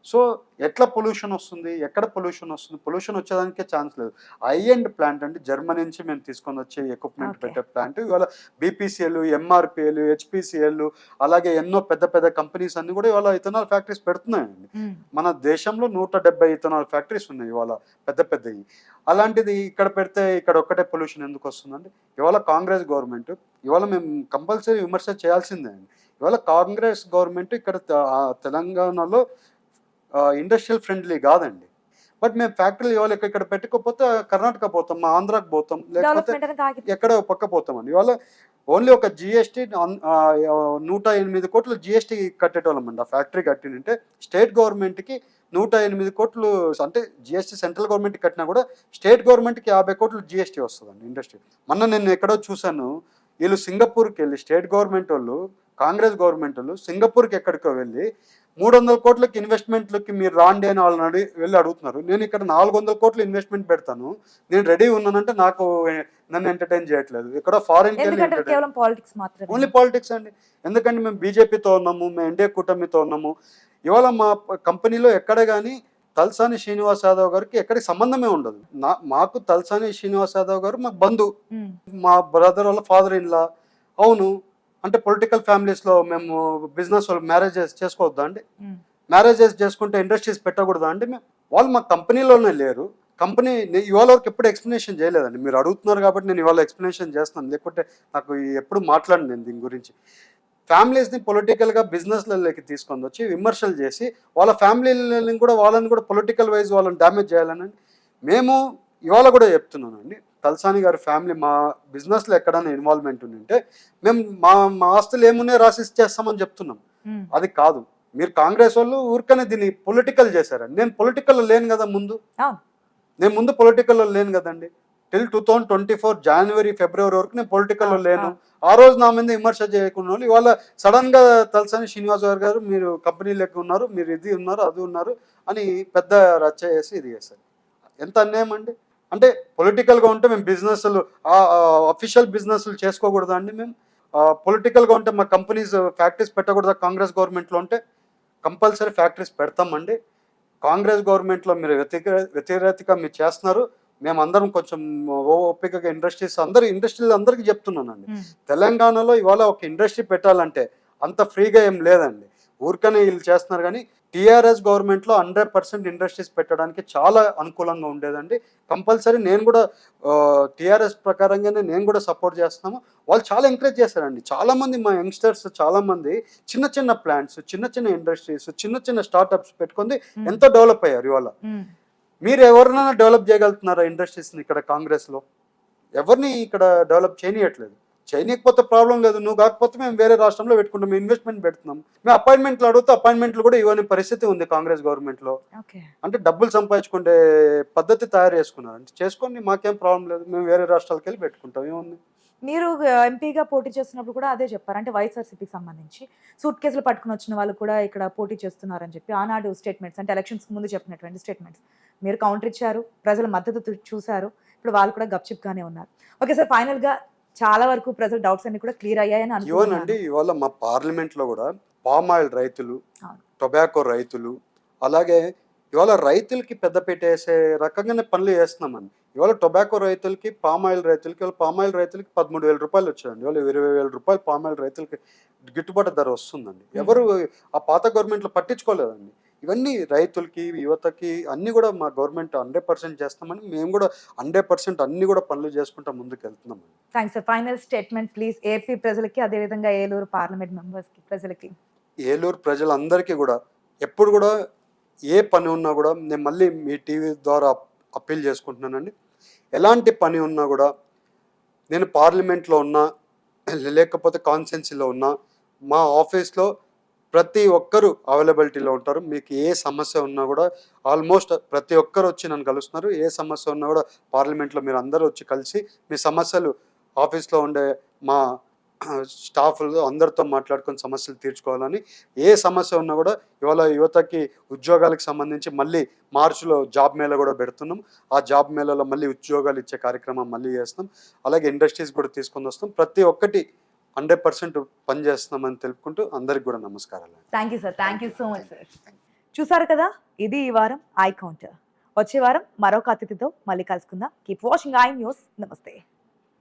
సో ఎట్లా పొల్యూషన్ వస్తుంది, ఎక్కడ పొల్యూషన్ వస్తుంది? పొల్యూషన్ వచ్చేదానికే ఛాన్స్ లేదు. హై ఎండ్ ప్లాంట్ అంటే జర్మనీ నుంచి మేము తీసుకొని వచ్చే ఎక్విప్మెంట్ పెట్టే ప్లాంట్. ఇవాళ బీపీసీఎల్, ఎంఆర్పిఎల్, హెచ్పిసిఎల్, అలాగే ఎన్నో పెద్ద పెద్ద కంపెనీస్ అన్ని కూడా ఇవాళ ఇథనాల్ ఫ్యాక్టరీస్ పెడుతున్నాయండి. మన దేశంలో 170 ఇథనాల్ ఫ్యాక్టరీస్ ఉన్నాయి ఇవాళ పెద్ద పెద్దవి. అలాంటిది ఇక్కడ పెడితే ఇక్కడ ఒక్కటే పొల్యూషన్ ఎందుకు వస్తుందండి? ఇవాళ కాంగ్రెస్ గవర్నమెంట్, ఇవాళ మేము కంపల్సరీ విమర్శ చేయాల్సిందే అండి. ఇవాళ కాంగ్రెస్ గవర్నమెంట్ ఇక్కడ తెలంగాణలో ఇండస్ట్రియల్ ఫ్రెండ్లీ కాదండి. బట్ మేము ఫ్యాక్టరీలు ఇవాళ ఇక్కడ పెట్టుకోకపోతే కర్ణాటక పోతాం, మా ఆంధ్రాకి పోతాం, లేకపోతే ఎక్కడ పక్క పోతామండి. ఇవాళ ఓన్లీ ఒక జిఎస్టీ 108 కోట్లు జిఎస్టీ కట్టేటోళ్ళమండి. ఆ ఫ్యాక్టరీ కట్టినంటే స్టేట్ గవర్నమెంట్కి 108 కోట్లు, అంటే జిఎస్టీ సెంట్రల్ గవర్నమెంట్కి కట్టినా కూడా స్టేట్ గవర్నమెంట్కి 50 కోట్లు జిఎస్టీ వస్తుందండి ఇండస్ట్రీ. మొన్న నేను ఎక్కడో చూశాను, వీళ్ళు సింగపూర్కి వెళ్ళి స్టేట్ గవర్నమెంట్ వాళ్ళు, కాంగ్రెస్ గవర్నమెంట్ వాళ్ళు సింగపూర్కి ఎక్కడికో వెళ్ళి 300 కోట్లకి ఇన్వెస్ట్మెంట్లకి మీరు రాండి అని వాళ్ళని వెళ్ళి అడుగుతున్నారు. నేను ఇక్కడ 400 కోట్లు ఇన్వెస్ట్మెంట్ పెడతాను, నేను రెడీ ఉన్నానంటే నన్ను ఎంటర్టైన్ చేయట్లేదు. ఇక్కడ ఫారిన్ ఓన్లీ పాలిటిక్స్ అండి. ఎందుకంటే మేము బీజేపీతో ఉన్నాము, మేము ఎన్డీఏ కూటమితో ఉన్నాము. ఇవాళ మా కంపెనీలో ఎక్కడ కానీ తలసాని శ్రీనివాస్ యాదవ్ గారికి ఎక్కడికి సంబంధమే ఉండదు. మాకు తలసాని శ్రీనివాస్ యాదవ్ గారు మాకు బంధువు, మా బ్రదర్ వాళ్ళ ఫాదర్ ఇన్ లా. అవును అంటే పొలిటికల్ ఫ్యామిలీస్లో మేము బిజినెస్ వాళ్ళు మ్యారేజెస్ చేసుకోవద్దా అండి? మ్యారేజెస్ చేసుకుంటే ఇండస్ట్రీస్ పెట్టకూడదా అండి? మేము వాళ్ళు మా కంపెనీలోనే లేరు. కంపెనీ ఇవాళ వరకు ఎప్పుడు ఎక్స్ప్లెనేషన్ చేయలేదండి. మీరు అడుగుతున్నారు కాబట్టి నేను ఇవాళ ఎక్స్ప్లెనేషన్ చేస్తున్నాను, లేకపోతే నాకు ఎప్పుడు మాట్లాడను నేను దీని గురించి. ఫ్యామిలీస్ని పొలిటికల్గా బిజినెస్లలోకి తీసుకొని వచ్చి విమర్శలు చేసి వాళ్ళ ఫ్యామిలీలని కూడా వాళ్ళని కూడా పొలిటికల్ వైజ్ వాళ్ళని డ్యామేజ్ చేయాలని మేము ఇవాళ కూడా చెప్తున్నానండి. తలసాని గారి ఫ్యామిలీ మా బిజినెస్లో ఎక్కడైనా ఇన్వాల్వ్మెంట్ ఉంటే మేము మా ఆస్తులు ఏమున్నాయో రాసిస్ చేస్తామని చెప్తున్నాం. అది కాదు, మీరు కాంగ్రెస్ వాళ్ళు ఊరికనే దీన్ని పొలిటికల్ చేశారండి. నేను పొలిటికల్లో లేను కదా ముందు, నేను ముందు పొలిటికల్లో లేను కదండి. టిల్ 2024 జనవరి ఫిబ్రవరి వరకు నేను పొలిటికల్లో లేను. ఆ రోజు నా మీద విమర్శ చేయకుండా వాళ్ళు ఇవాళ సడన్ గా తలసాని శ్రీనివాస్ గారు మీరు కంపెనీ లెక్క ఉన్నారు, మీరు ఇది ఉన్నారు అది ఉన్నారు అని పెద్ద రచ్చ చేసి ఇది చేశారు. ఎంత అన్యాయం అండి. అంటే పొలిటికల్గా ఉంటే మేము బిజినెస్లు అఫీషియల్ బిజినెస్లు చేసుకోకూడదా అండి? మేము పొలిటికల్గా ఉంటే మా కంపెనీస్ ఫ్యాక్టరీస్ పెట్టకూడదా? కాంగ్రెస్ గవర్నమెంట్లో ఉంటే కంపల్సరీ ఫ్యాక్టరీస్ పెడతామండి. కాంగ్రెస్ గవర్నమెంట్లో మీరు వ్యతిరేకత మీరు చేస్తున్నారు. మేమందరం కొంచెం ఓపికగా ఇండస్ట్రీలు అందరికీ చెప్తున్నానండి. తెలంగాణలో ఇవాళ ఒక ఇండస్ట్రీ పెట్టాలంటే అంత ఫ్రీగా ఏం లేదండి, ఊరికనే వీళ్ళు చేస్తున్నారు. కానీ టీఆర్ఎస్ గవర్నమెంట్లో 100% ఇండస్ట్రీస్ పెట్టడానికి చాలా అనుకూలంగా ఉండేదండి. కంపల్సరీ నేను కూడా టీఆర్ఎస్ ప్రకారంగానే నేను కూడా సపోర్ట్ చేస్తున్నాము. వాళ్ళు చాలా ఎంకరేజ్ చేశారండి. చాలామంది మా యంగ్స్టర్స్ చాలామంది చిన్న చిన్న ప్లాంట్స్, చిన్న చిన్న ఇండస్ట్రీస్, చిన్న చిన్న స్టార్టప్స్ పెట్టుకుంది ఎంతో డెవలప్ అయ్యారు. ఇవాళ మీరు ఎవరినైనా డెవలప్ చేయగలుగుతున్నారా ఇండస్ట్రీస్ని? ఇక్కడ కాంగ్రెస్లో ఎవరిని ఇక్కడ డెవలప్ చేయనీయట్లేదు. చేయనీయకపోతే ప్రాబ్లం లేదు, నువ్వు కాకపోతే మేము వేరే రాష్ట్రంలో పెట్టుకుంటాం, మేము ఇన్వెస్ట్మెంట్ పెడుతున్నాం. మేము అపాయింట్మెంట్లు అడిగితే అపాయింట్మెంట్లు కూడా ఇవ్వని పరిస్థితి ఉంది కాంగ్రెస్ గవర్నమెంట్లో. అంటే డబ్బులు సంపాదించుకుంటే పద్ధతి తయారు చేసుకున్నారు. అంటే చేసుకొని మాకేం ప్రాబ్లం లేదు, మేము వేరే రాష్ట్రాలకు వెళ్ళి పెట్టుకుంటాం, ఏముంది. మీరు ఎంపీగా పోటీ చేస్తున్నప్పుడు కూడా అదే చెప్పారు, అంటే వైఎస్ఆర్సీపీకి సంబంధించి సూట్ కేసులు పట్టుకుని వచ్చిన వాళ్ళు కూడా ఇక్కడ పోటీ చేస్తున్నారని చెప్పి ఆనాడు స్టేట్మెంట్స్, అంటే ఎలక్షన్స్కి ముందు చెప్పినటువంటి స్టేట్మెంట్స్ మీరు కౌంటర్ ఇచ్చారు, ప్రజల మద్దతు చూశారు. ఇప్పుడు వాళ్ళు కూడా గప్చిప్గానే ఉన్నారు. ఓకే సార్, ఫైనల్గా చాలా వరకు ప్రజల డౌట్స్ అన్ని కూడా క్లియర్ అయ్యాయని అనుకుంటున్నానండి. ఇవాళ మా పార్లమెంట్లో కూడా పామ్ ఆయిల్ రైతులు, టొబాకో రైతులు, అలాగే ఇవాళ రైతులకి పెద్ద పెట్టేసే రకంగానే పనులు చేస్తున్నామండి. ఇవాళ టొబాకో రైతులకి, పామ్ ఆయిల్ రైతులకి, ఇవాళ పామ్ ఆయిల్ రైతులకి 13,000 రూపాయలు వచ్చాయండి. ఇవాళ 20,000 రూపాయలు పామ్ ఆయిల్ రైతులకి గిట్టుబాటు ధర వస్తుందండి. ఎవరు ఆ పాత గవర్నమెంట్లో పట్టించుకోలేదండి. ఇవన్నీ రైతులకి, యువతకి అన్నీ కూడా మా గవర్నమెంట్ 100% చేస్తామని మేము కూడా 100% అన్ని కూడా పనులు చేసుకుంటా ముందుకు వెళ్తున్నాం. Thanks sir. Final statement please AP ప్రజలకి, అదేవిధంగా ఏలూరు పార్లమెంట్ మెంబర్స్కి, ప్రజలకి. ఏలూరు ప్రజలందరికీ కూడా ఎప్పుడు కూడా ఏ పని ఉన్నా కూడా నేను మళ్ళీ మీ టీవీ ద్వారా అప్పీల్ చేసుకుంటున్నానండి. ఎలాంటి పని ఉన్నా కూడా నేను పార్లమెంట్లో ఉన్నా లేకపోతే కాన్స్టిట్యున్సీలో ఉన్నా మా ఆఫీస్లో ప్రతి ఒక్కరు అవైలబిలిటీలో ఉంటారు. మీకు ఏ సమస్య ఉన్నా కూడా ఆల్మోస్ట్ ప్రతి ఒక్కరు వచ్చి నన్ను కలుస్తున్నారు. ఏ సమస్య ఉన్నా కూడా పార్లమెంట్లో మీరు అందరూ వచ్చి కలిసి మీ సమస్యలు ఆఫీస్లో ఉండే మా స్టాఫ్లు అందరితో మాట్లాడుకొని సమస్యలు తీర్చుకోవాలని, ఏ సమస్య ఉన్నా కూడా ఇవాళ యువతకి ఉద్యోగాలకు సంబంధించి మళ్ళీ మార్చిలో జాబ్ మేళా కూడా పెడుతున్నాం. ఆ జాబ్ మేళాలో మళ్ళీ ఉద్యోగాలు ఇచ్చే కార్యక్రమం మళ్ళీ చేస్తాం. అలాగే ఇండస్ట్రీస్ కూడా తీసుకొని వస్తాం. ప్రతి ఒక్కటి 100% పనిచేస్తున్నామని తెలుపుకుంటూ అందరికి కూడా నమస్కారాలు. Thank you sir, thank you so much sir. చూసారు కదా, ఇది ఈ వారం ఐ కౌంటర్. వచ్చే వారం మరొక అతిథితో మళ్ళీ కలుసుకుందాం. Keep watching I news. నమస్తే.